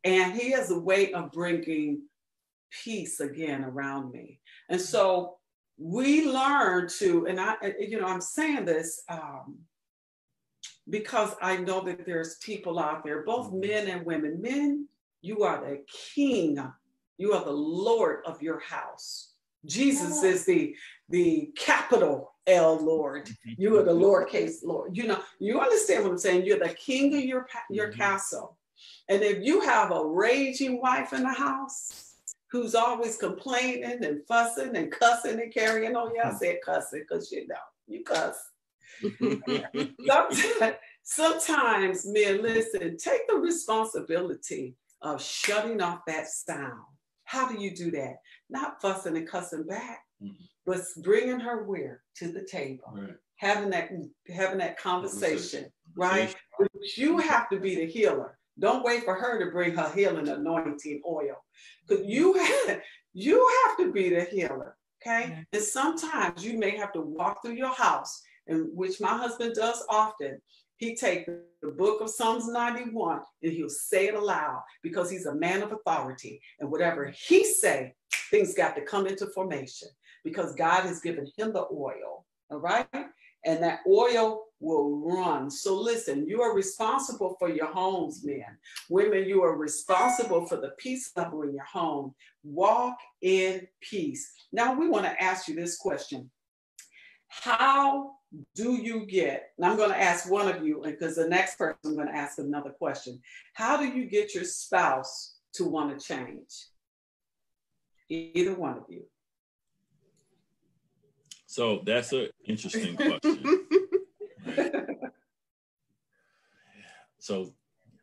And he has a way of bringing peace again around me. And so we learn to, and I'm saying this because I know that there's people out there, both men and women. Men, you are the king. You are the Lord of your house. Jesus is the capital L Lord. You are the lowercase Lord. You understand what I'm saying? You're the king of your castle. And if you have a raging wife in the house who's always complaining and fussing and cussing and carrying on, I said cussing because you cuss. Sometimes, men, listen, take the responsibility of shutting off that sound. How do you do that? Not fussing and cussing back, but bringing her where? To the table. Right. Having that conversation, right? But you have to be the healer. Don't wait for her to bring her healing anointing oil. Because you have to be the healer, okay? And sometimes you may have to walk through your house, and which my husband does often. He takes the book of Psalms 91 and he'll say it aloud because he's a man of authority. And whatever he say, things got to come into formation because God has given him the oil, all right? And that oil will run. So listen, you are responsible for your homes, men. Women, you are responsible for the peace level in your home. Walk in peace. Now we want to ask you this question. How do you get, and I'm going to ask one of you, because the next person I'm going to ask another question. How do you get your spouse to want to change? Either one of you. So that's an interesting question. So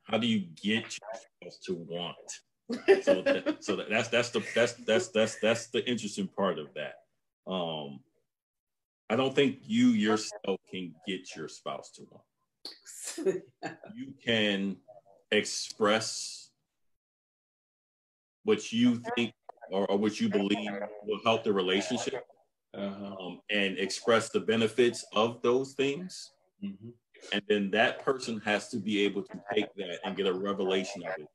how do you get yourself to want? So that's the interesting part of that. I don't think you yourself can get your spouse to want. You can express what you think or what you believe will help the relationship, and express the benefits of those things. Mm-hmm. And then that person has to be able to take that and get a revelation of it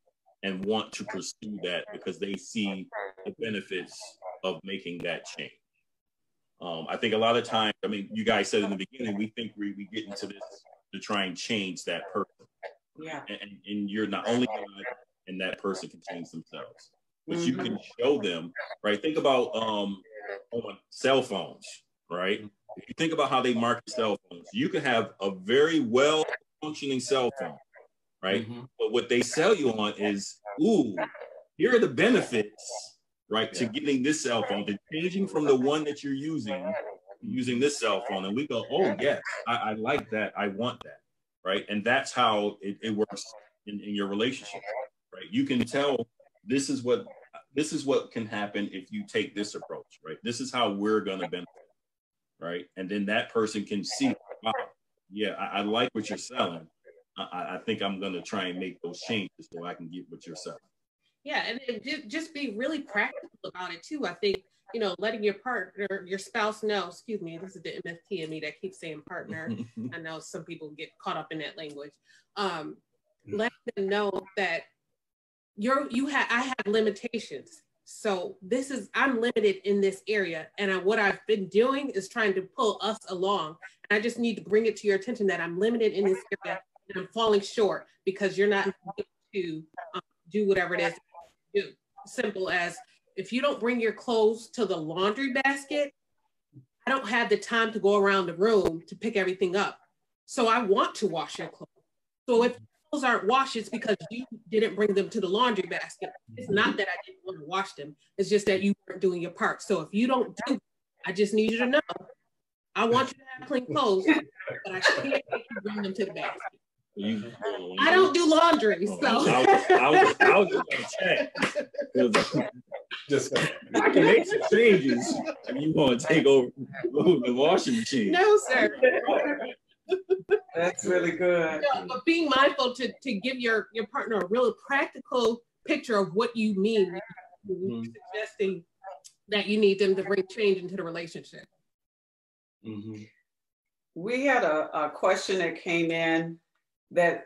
and want to pursue that because they see the benefits of making that change. I think a lot of times, I mean, you guys said in the beginning, we think we get into this to try and change that person. Yeah. And you're not only God, and that person can change themselves, but you can show them, right? Think about cell phones, right? If you think about how they market cell phones, you can have a very well functioning cell phone, right? Mm-hmm. But what they sell you on is, ooh, here are the benefits, right, to getting this cell phone, to changing from the one that you're using this cell phone. And we go, oh, yes, I like that. I want that, right? And that's how it works in your relationship, right? You can tell this is what can happen if you take this approach, right? This is how we're going to benefit, right? And then that person can see, wow, yeah, I like what you're selling. I think I'm going to try and make those changes so I can get what you're selling. Yeah, and just be really practical about it too. I think, letting your partner, your spouse know, excuse me, this is the MFT in me that keeps saying partner. I know some people get caught up in that language. Let them know that I have limitations. So I'm limited in this area. And what I've been doing is trying to pull us along. And I just need to bring it to your attention that I'm limited in this area and I'm falling short because you're not able to do whatever it is you do. Simple as, if you don't bring your clothes to the laundry basket, I don't have the time to go around the room to pick everything up. So I want to wash your clothes. So if clothes aren't washed, it's because you didn't bring them to the laundry basket. It's not that I didn't want to wash them. It's just that you weren't doing your part. So if you don't do it, I just need you to know, I want you to have clean clothes, but I can't make you bring them to the basket. I don't do laundry, so I was just gonna check. I can make some changes if you want to take over the washing machine. No, sir. That's really good. But being mindful to give your partner a really practical picture of what you mean, suggesting that you need them to bring change into the relationship. Mm-hmm. We had a question that came in that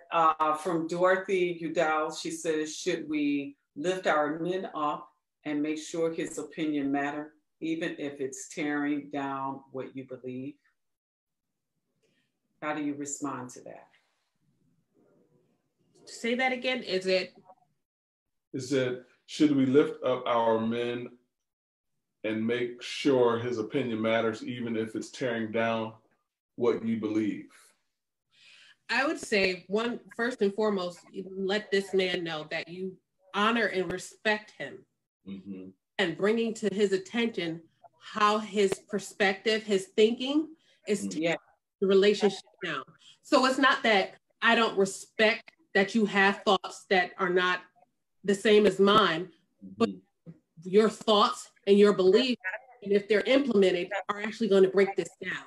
from Dorothy Udall. She says, should we lift our men up and make sure his opinion matter, even if it's tearing down what you believe? How do you respond to that? Say that again. Is it, should we lift up our men and make sure his opinion matters, even if it's tearing down what you believe? I would say, first and foremost, let this man know that you honor and respect him, and bringing to his attention how his perspective, his thinking is the relationship now. So it's not that I don't respect that you have thoughts that are not the same as mine, but your thoughts and your beliefs, and if they're implemented, are actually going to break this down.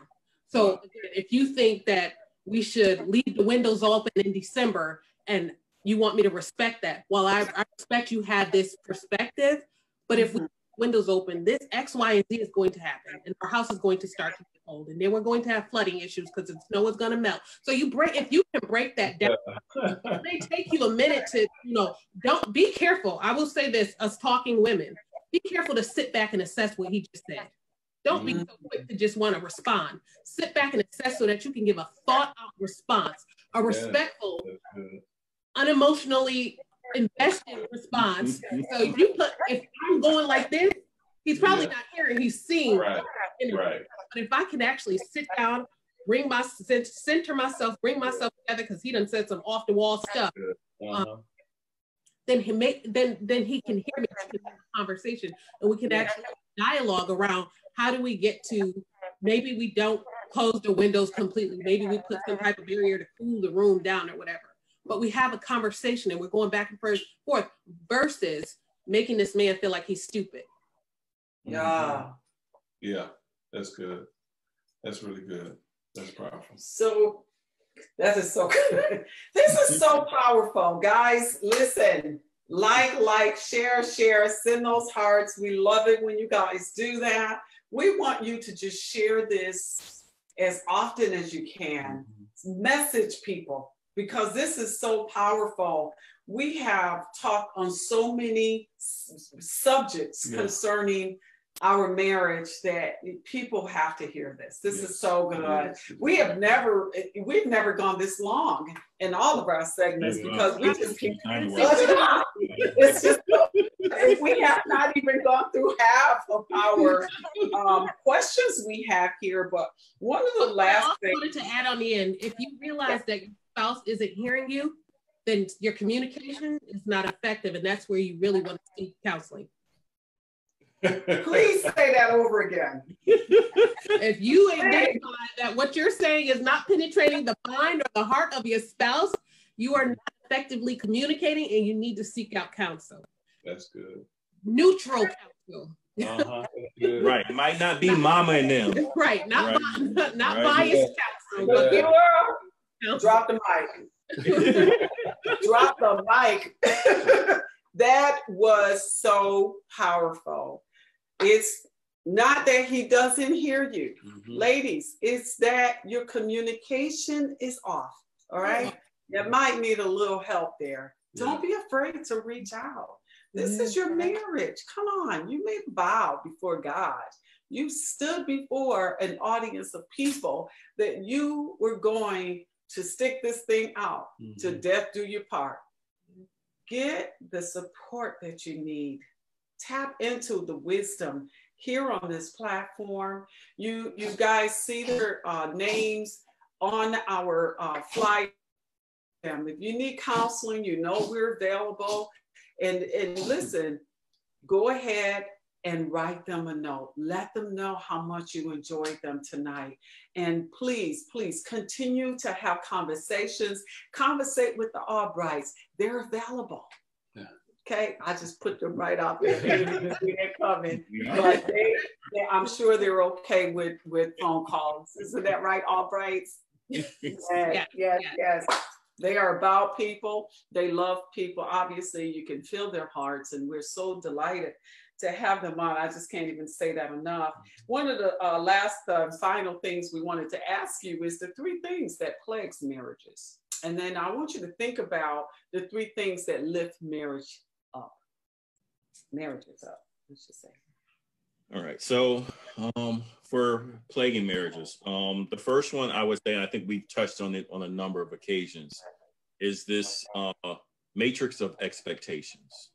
So if you think that we should leave the windows open in December and you want me to respect that, well, I respect you have this perspective, but if we leave the windows open, this X, Y, and Z is going to happen, and our house is going to start to get cold, and then we're going to have flooding issues because the snow is going to melt. So if you can break that down, it may take you a minute to, don't be careful. I will say this, us talking women, be careful to sit back and assess what he just said. Don't be so quick to just want to respond. Sit back and assess so that you can give a thought-out response, a respectful, unemotionally invested response. So if I'm going like this, he's probably not hearing, he's seeing. Right. But if I can actually sit down, center myself, bring myself together, because he done said some off the wall stuff. Then he can hear me in the conversation, and we can actually have dialogue around how do we get to, maybe we don't close the windows completely, maybe we put some type of barrier to cool the room down or whatever. But we have a conversation and we're going back and forth versus making this man feel like he's stupid. Yeah. Yeah, that's good. That's really good. That's powerful. So that is so good. This is so powerful. Guys, listen, like, share, send those hearts. We love it when you guys do that. We want you to just share this as often as you can. Message people, because this is so powerful. We have talked on so many subjects concerning our marriage that people have to hear this. This is so good. We've never gone this long in all of our segments because we just keep it's just we have not even gone through half of our questions we have here. But one of the last things I wanted to add on the end, if you realize that your spouse isn't hearing you, then your communication is not effective, and that's where you really want to seek counseling. Please say that over again. If you identify that what you're saying is not penetrating the mind or the heart of your spouse, you are not effectively communicating, and you need to seek out counsel. That's good. Neutral counsel. Right. It might not be mama and them. Right. Not biased counsel. But drop the mic. Drop the mic. That was so powerful. It's not that he doesn't hear you. Ladies, it's that your communication is off. All right. You might need a little help there. Don't be afraid to reach out. This is your marriage. Come on. You made a vow before God. You stood before an audience of people that you were going to stick this thing out to death do your part. Get the support that you need. Tap into the wisdom here on this platform. You guys see their names on our flyer. If you need counseling, you know we're available. And listen, go ahead and write them a note. Let them know how much you enjoyed them tonight. And please, please continue to have conversations. Conversate with the Albrights. They're available. Okay, I just put them right out there. They're coming, but I'm sure they're okay with phone calls. Isn't that right, Albrights? Yes. They are about people. They love people. Obviously, you can feel their hearts, and we're so delighted to have them on. I just can't even say that enough. One of the last final things we wanted to ask you is the 3 things that plagues marriages. And then I want you to think about the 3 things that lift marriages up, let's just say. All right. So for plaguing marriages, the first one I would say, and I think we've touched on it on a number of occasions, is this matrix of expectations.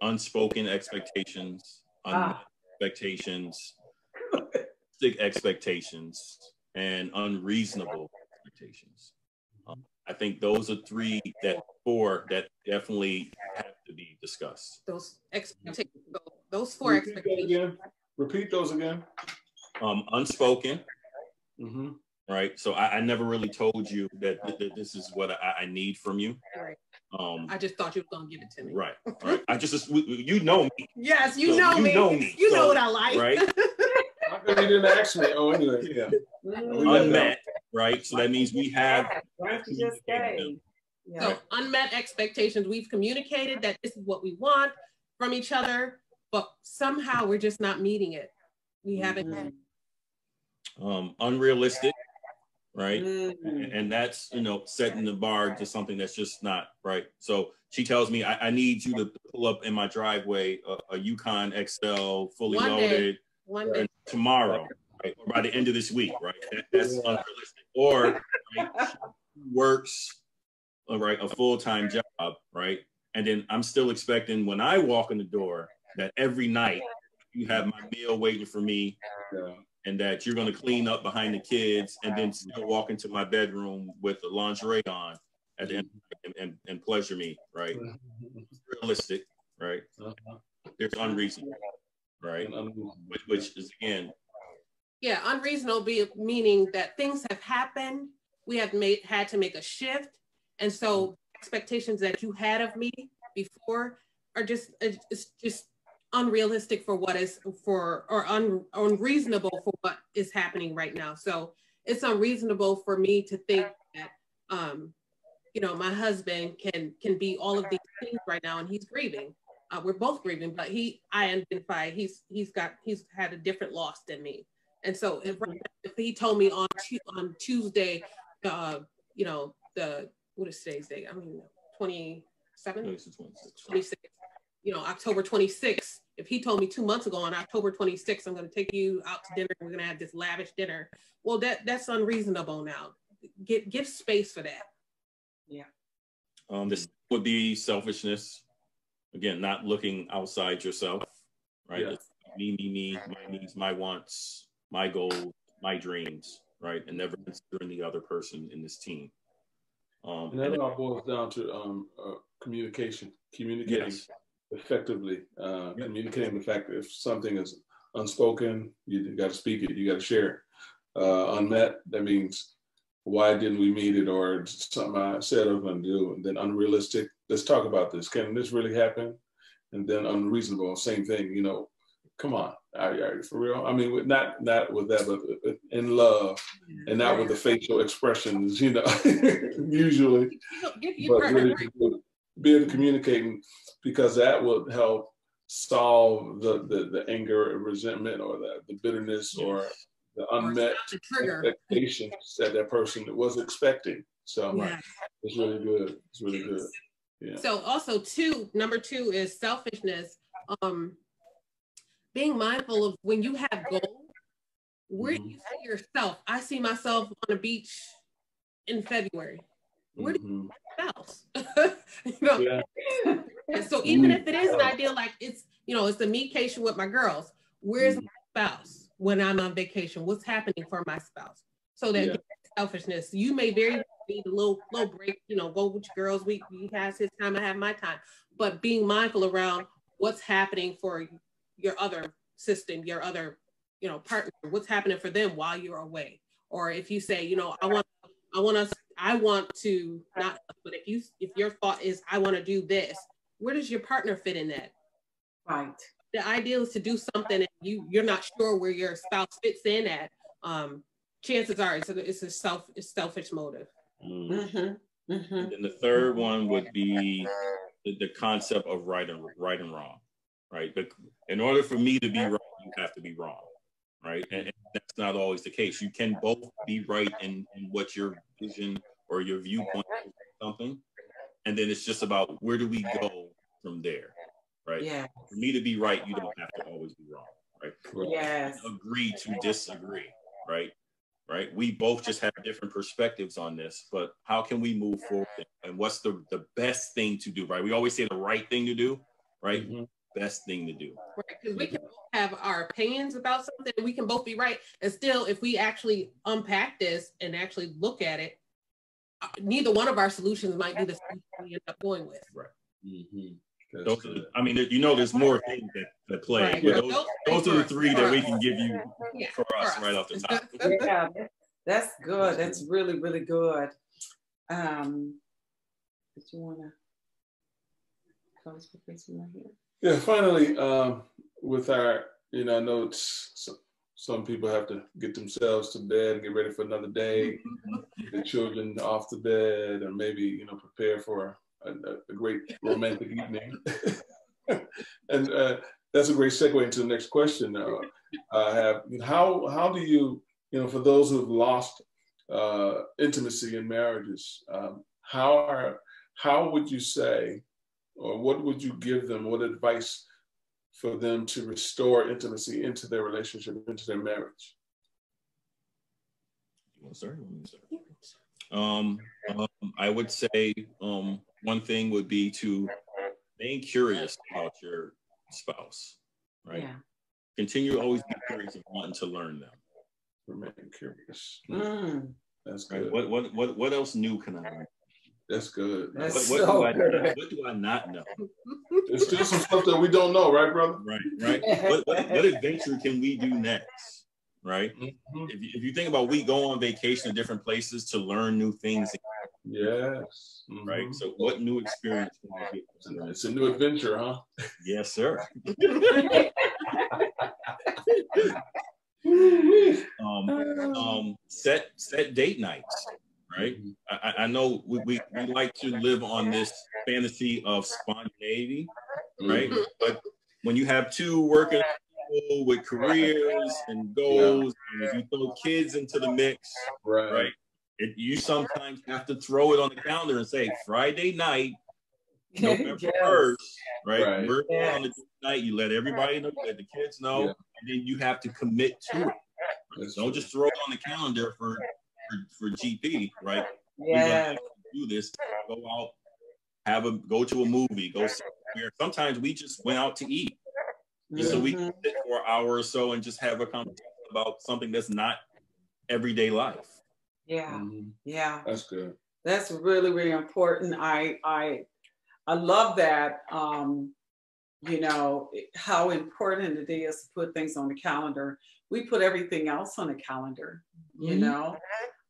Unspoken expectations, unmet expectations, expectations, and unreasonable expectations. I think those are 4 that definitely have to be discussed. Those expectations, those 4 expectations. Repeat those again. Unspoken. Right. So I never really told you that this is what I need from you. Right. I just thought you were gonna give it to me. Right. Right. You know me. Yes, you know me. You know what I like. Right. How come you didn't ask me? Oh, anyway, yeah. Unmet. Right. So that means we have. So unmet expectations. We've communicated that this is what we want from each other, but somehow we're just not meeting it. We haven't. Unrealistic. Right. And that's, setting the bar to something that's just not right. So she tells me, I need you to pull up in my driveway a Yukon XL fully loaded one day. Tomorrow, right? Or by the end of this week, right? That's unrealistic. Or right, works, right, a full-time job, right? And then I'm still expecting when I walk in the door that every night you have my meal waiting for me, and that you're going to clean up behind the kids and then still walk into my bedroom with the lingerie on at the end and pleasure me, right? It's realistic, right? There's unreasonable, right? Which is, again, yeah, unreasonable meaning that things have happened. We have had to make a shift. And so expectations that you had of me before are just, it's just unrealistic for what is unreasonable for what is happening right now. So it's unreasonable for me to think that, you know, my husband can be all of these things right now, and he's grieving. We're both grieving, but I identify he's had a different loss than me. And so if he told me on Tuesday, you know, what is today's date? I mean, 26, you know, October 26th. If he told me 2 months ago on October 26th, I'm going to take you out to dinner, we're going to have this lavish dinner. Well, that's unreasonable now. Give space for that. Yeah. This would be selfishness. Again, not looking outside yourself, right? Yeah. It's me, my needs, my wants, my goals, my dreams, right? And never considering the other person in this team. And that all boils down to communicating effectively, communicating the fact that if something is unspoken, you got to speak it, you got to share it. Unmet, that means, why didn't we meet it, or something I said I was going to do, and then unrealistic, let's talk about this. Can this really happen? And then unreasonable, same thing, you know, come on, for real? I mean, not with that, but in love, and not with the facial expressions, you know, usually, but really be able to communicate, because that would help solve the anger or resentment, or the bitterness, or the unmet expectations that person was expecting. So it's really good. It's really good. Yeah. So also number two is selfishness. Being mindful of when you have goals, where do you see yourself? I see myself on a beach in February. Where do you see your spouse? You know? And so even if it is an ideal, like it's, you know, it's a mecation with my girls, where's my spouse when I'm on vacation? What's happening for my spouse? So that selfishness, you may very well need a little break, you know, go with your girls. He has his time, I have my time. But being mindful around what's happening for your other system, your other, you know, partner, what's happening for them while you're away. Or if you say, you know, I want to not, but if your thought is, I want to do this, where does your partner fit in that? Right. The ideal is to do something and you're not sure where your spouse fits in at. Chances are it's a selfish motive. And then the third one would be the concept of right and wrong, right? But in order for me to be right, you have to be wrong, right? And that's not always the case. You can both be right in what your vision or your viewpoint is or something, and then it's just about where do we go from there, right? Yeah. For me to be right, you don't have to always be wrong, right? Yes. Agree to disagree, right? Right? We both just have different perspectives on this, but how can we move forward? And what's the best thing to do, right? We always say the right thing to do, right? Best thing to do. Right, because we can both have our opinions about something, we can both be right. And still, if we actually unpack this and actually look at it, neither one of our solutions might be the solution we end up going with. Right. I mean, you know, there's more things that play. Right. Yeah. Those are the three that we can give you for us right off the top. Yeah, that's good. That's really, really good. Did you want to close with this one here? Yeah, finally, with our, you know, I know some people have to get themselves to bed and get ready for another day, the children off to bed, or maybe, you know, prepare for a great romantic evening. And that's a great segue into the next question. How do you, you know, for those who have lost intimacy in marriages, how would you say, or what would you give them, what advice for them to restore intimacy into their relationship, into their marriage? I would say one thing would be to remain curious about your spouse, right? Yeah. Continue to always be curious and wanting to learn them. Remain curious. That's right. good. What else new can I learn? That's good. What do I not know? There's still some stuff that we don't know, right, brother? Right. What adventure can we do next? Right? Mm-hmm. If you think about, we go on vacation to different places to learn new things. Yes. Mm-hmm. Right. So what new experience can we get? It's a new adventure, huh? Yes, sir. Set date nights, right? Mm-hmm. I know we like to live on this fantasy of spontaneity, right? Mm-hmm. But when you have two working people with careers and goals, and if you throw kids into the mix, right? You sometimes have to throw it on the calendar and say Friday night, November 1st, right? We're on the night. You let everybody know, you let the kids know, and then you have to commit to it. Right? Don't just throw it on the calendar for GP, right? Yeah. Do this. Go out, go to a movie. Go somewhere. Sometimes we just went out to eat. Mm-hmm. So we can sit for an hour or so and just have a conversation about something that's not everyday life. Yeah, mm-hmm. Yeah. That's good. That's really, really important. I love that. You know, how important it is to put things on the calendar. We put everything else on the calendar. Mm-hmm. You know,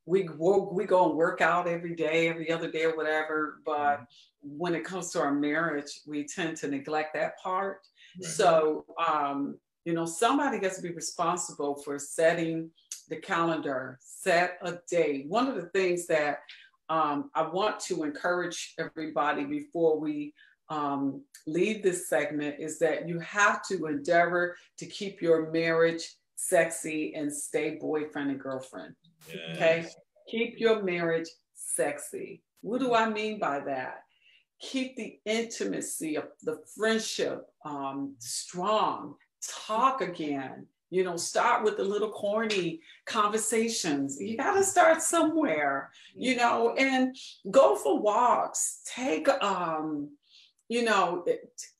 we go and work out every day, every other day or whatever. But when it comes to our marriage, we tend to neglect that part. Right. So, you know, somebody has to be responsible for setting the calendar, set a date. One of the things that I want to encourage everybody before we leave this segment is that you have to endeavor to keep your marriage sexy and stay boyfriend and girlfriend. Yes. Okay? Keep your marriage sexy. What do I mean by that? Keep the intimacy of the friendship strong. Talk again. You know, start with the little corny conversations. You got to start somewhere, you know, and go for walks. Take, you know,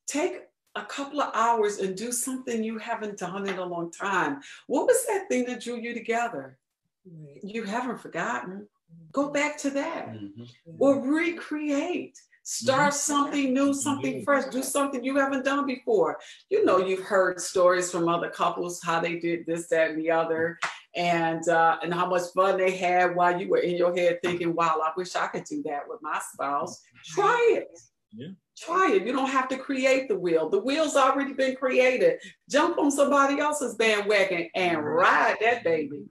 take a couple of hours and do something you haven't done in a long time. What was that thing that drew you together? Right. You haven't forgotten. Go back to that. Mm-hmm. Or recreate. Start something new, something fresh. Do something you haven't done before. You know, you've heard stories from other couples, how they did this, that, and the other, and how much fun they had while you were in your head thinking, wow, I wish I could do that with my spouse. Try it. Yeah. Try it. You don't have to create the wheel. The wheel's already been created. Jump on somebody else's bandwagon and ride that baby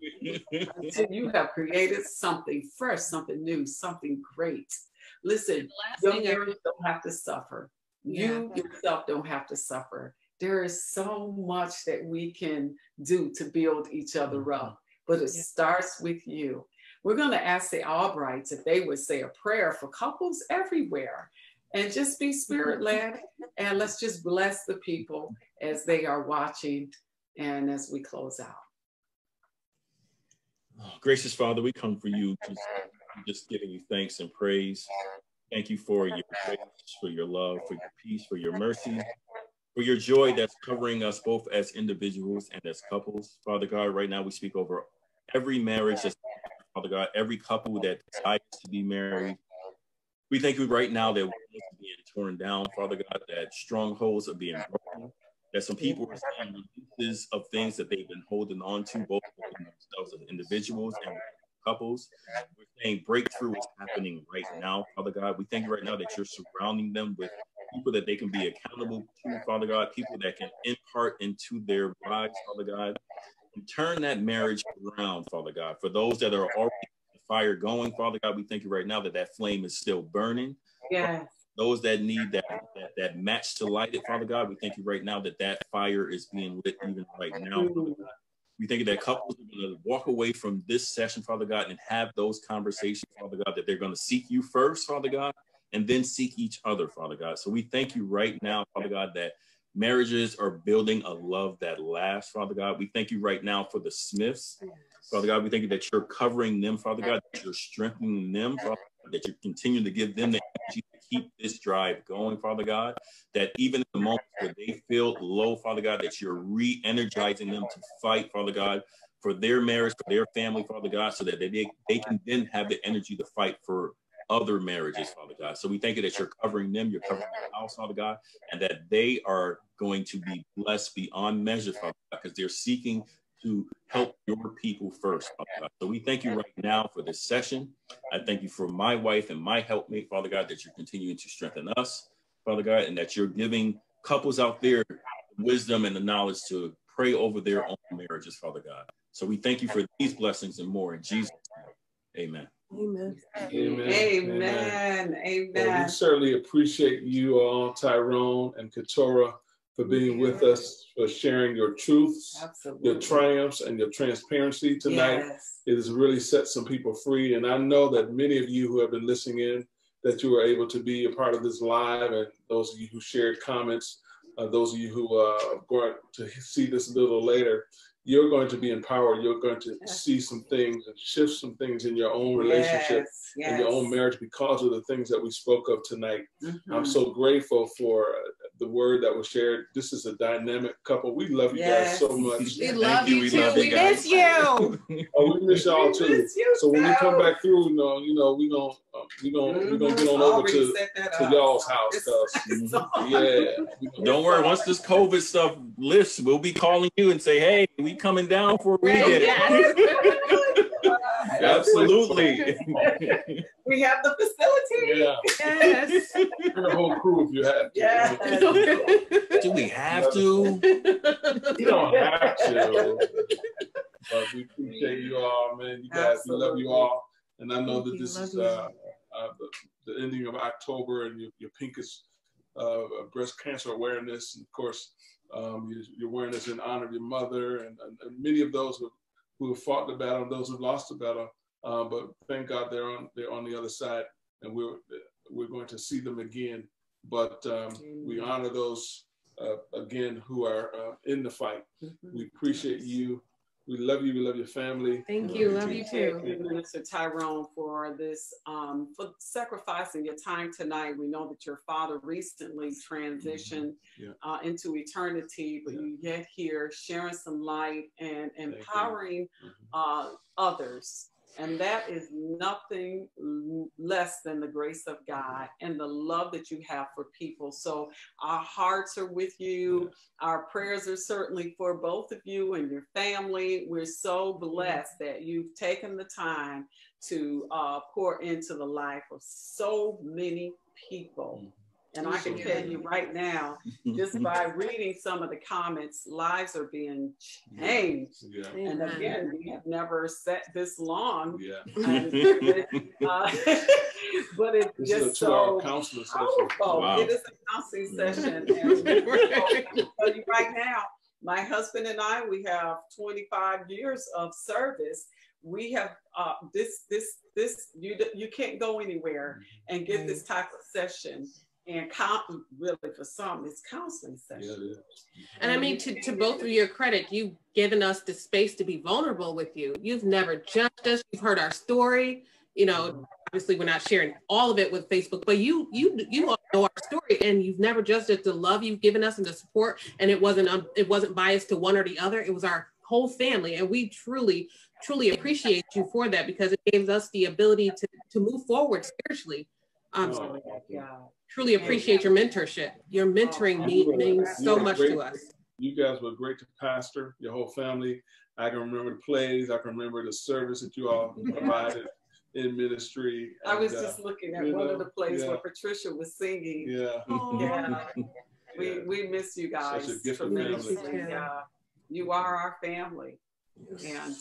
until you have created something fresh, something new, something great. Listen, your marriage don't have to suffer. Yeah. You yourself don't have to suffer. There is so much that we can do to build each other up, but it starts with you. We're going to ask the Albrights if they would say a prayer for couples everywhere and just be spirit-led. And let's just bless the people as they are watching and as we close out. Oh, gracious Father, we come for you just giving you thanks and praise. Thank you for your grace, for your love, for your peace, for your mercy, for your joy that's covering us both as individuals and as couples. Father God, right now we speak over every marriage, Father God, every couple that desires to be married. We thank you right now that walls are being torn down, Father God, that strongholds are being broken, that some people are seeing releases of things that they've been holding on to, both within themselves as individuals and couples. We're saying breakthrough is happening right now, Father God. We thank you right now that you're surrounding them with people that they can be accountable to, Father God, people that can impart into their lives, Father God, and turn that marriage around, Father God. For those that are already the fire going, Father God, we thank you right now that that flame is still burning. Yes. Those that need that match to light it, Father God, we thank you right now that that fire is being lit even right now, Father God. We think that couples are going to walk away from this session, Father God, and have those conversations, Father God, that they're going to seek you first, Father God, and then seek each other, Father God. So we thank you right now, Father God, that marriages are building a love that lasts, Father God. We thank you right now for the Smiths. Father God, we thank you that you're covering them, Father God, that you're strengthening them, Father God, that you continue to give them the energy to keep this drive going, Father God, that even in the moments where they feel low, Father God, that you're re-energizing them to fight, Father God, for their marriage, for their family, Father God, so that they can then have the energy to fight for other marriages, Father God. So we thank you that you're covering them, you're covering the house, Father God, and that they are going to be blessed beyond measure, Father God, because they're seeking to help your people first, Father God. So we thank you right now for this session. I thank you for my wife and my helpmate, Father God, that you're continuing to strengthen us, Father God, and that you're giving couples out there the wisdom and the knowledge to pray over their own marriages, Father God. So we thank you for these blessings and more in Jesus' name. Amen. Amen. Amen. Amen. Amen. Well, we certainly appreciate you all, Tyrone and Keturah, for being with us, for sharing your truths, your triumphs, and your transparency tonight. Yes. It has really set some people free. And I know that many of you who have been listening in, that you were able to be a part of this live, and those of you who shared comments, those of you who are going to see this a little later, you're going to be empowered. You're going to see some things and shift some things in your own relationship and your own marriage because of the things that we spoke of tonight. I'm so grateful for the word that was shared. This is a dynamic couple. We love you guys so much. We love you too. We miss you. Oh, we miss y'all too. So when we come back through, we're gonna get on over to y'all's house. Don't worry. Once this COVID stuff lifts, we'll be calling you and say, "Hey, we coming down for a weekend." Absolutely. We have the facility. Yes. And the whole crew if you have to. Yes. Do we have to? You don't have to. But we appreciate you all, man. You guys, we love you all. And I know that this is the ending of October and your pinkest breast cancer awareness. And of course, your awareness in honor of your mother and many of those who have fought the battle and those who lost the battle. But thank God they're on the other side, and we're going to see them again. But we honor those again who are in the fight. We appreciate you. We love you. We love your family. Thank you. Love you too. Minister Tyrone, for this, for sacrificing your time tonight. We know that your father recently transitioned into eternity, but you yet here sharing some light and empowering others. And that is nothing less than the grace of God and the love that you have for people. So our hearts are with you. Our prayers are certainly for both of you and your family. We're so blessed that you've taken the time to pour into the life of so many people. And I can tell you right now, just by reading some of the comments, lives are being changed. And again, we have never sat this long. And but it's just so powerful. Wow. It is a counseling session. And I'll tell you right now, my husband and I, we have 25 years of service. We have you can't go anywhere and get this type of session. And really, for some, it's counseling session. And I mean, to both of your credit, you've given us the space to be vulnerable with you. You've never judged us. You've heard our story. Obviously, we're not sharing all of it with Facebook, but you all know our story, and you've never judged us. The love you've given us and the support, and it wasn't biased to one or the other. It was our whole family, and we truly appreciate you for that, because it gives us the ability to move forward spiritually. Truly appreciate your mentorship. Your mentoring means so much to us. You guys were great to pastor, your whole family. I can remember the plays. I can remember the service that you all provided in ministry. I was just looking at one of the plays where Patricia was singing. We miss you guys. Such a gift tremendously. You are our family. And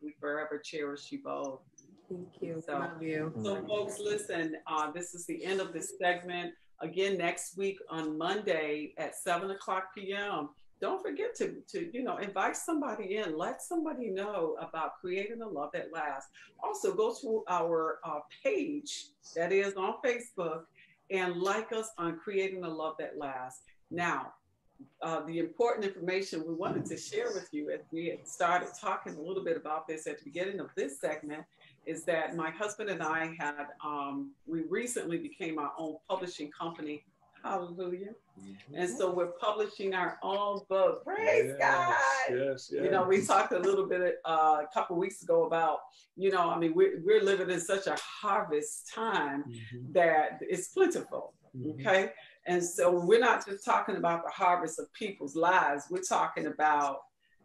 we forever cherish you both. Thank you. Love you. So folks, listen, this is the end of this segment. Again, next week on Monday at 7:00 p.m. Don't forget to invite somebody in. Let somebody know about Creating a Love That Lasts. Also, go to our page that is on Facebook and like us on Creating a Love That Lasts. Now, the important information we wanted to share with you as we had started talking a little bit about this at the beginning of this segment is that my husband and I had, we recently became our own publishing company. Hallelujah. Mm-hmm. And so we're publishing our own book. Praise God. Yes, yes. You know, we talked a little bit a couple of weeks ago about, you know, I mean, we're living in such a harvest time that it's plentiful. Okay. And so we're not just talking about the harvest of people's lives. We're talking about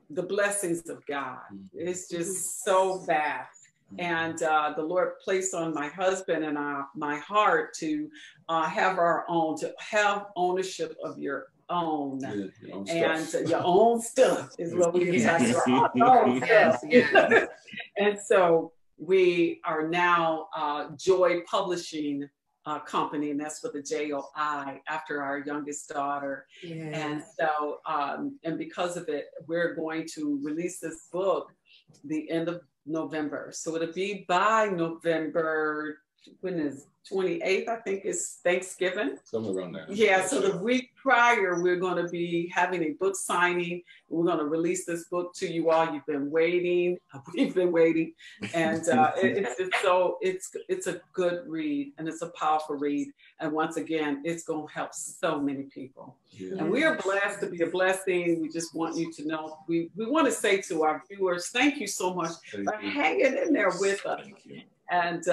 the blessings of God. It's just so vast. And the Lord placed on my husband and my heart to have our own, to have ownership of your own, your own stuff is what we talking about. Our own stuff. Yes. And so we are now Joy Publishing company, and that's for the JOI after our youngest daughter. Yes. And so, and because of it, we're going to release this book the end of November. So it'll be by November, when is 28th, I think is Thanksgiving. Somewhere around there. Yeah, so the week prior, we're going to be having a book signing. We're going to release this book to you all. You've been waiting. We've been waiting. And it's a good read, and it's a powerful read. And once again, it's going to help so many people. Yeah. And we are blessed to be a blessing. We just want you to know, we want to say to our viewers, thank you so much for hanging in there with us. Thank you. And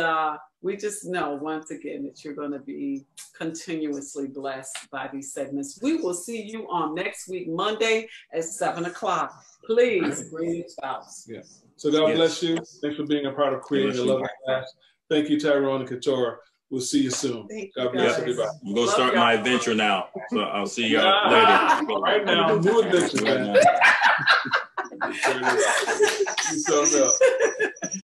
we just know, once again, that you're going to be continuously blessed by these segments. We will see you on next week, Monday at 7 o'clock. Please bring your spouse. Yeah. So God bless you. Thanks for being a part of creating a loving class. Thank you, Tyrone and Keturah. We'll see you soon. God bless everybody. I'm going to start my adventure now. So I'll see you later. Right now, new adventure, man. You so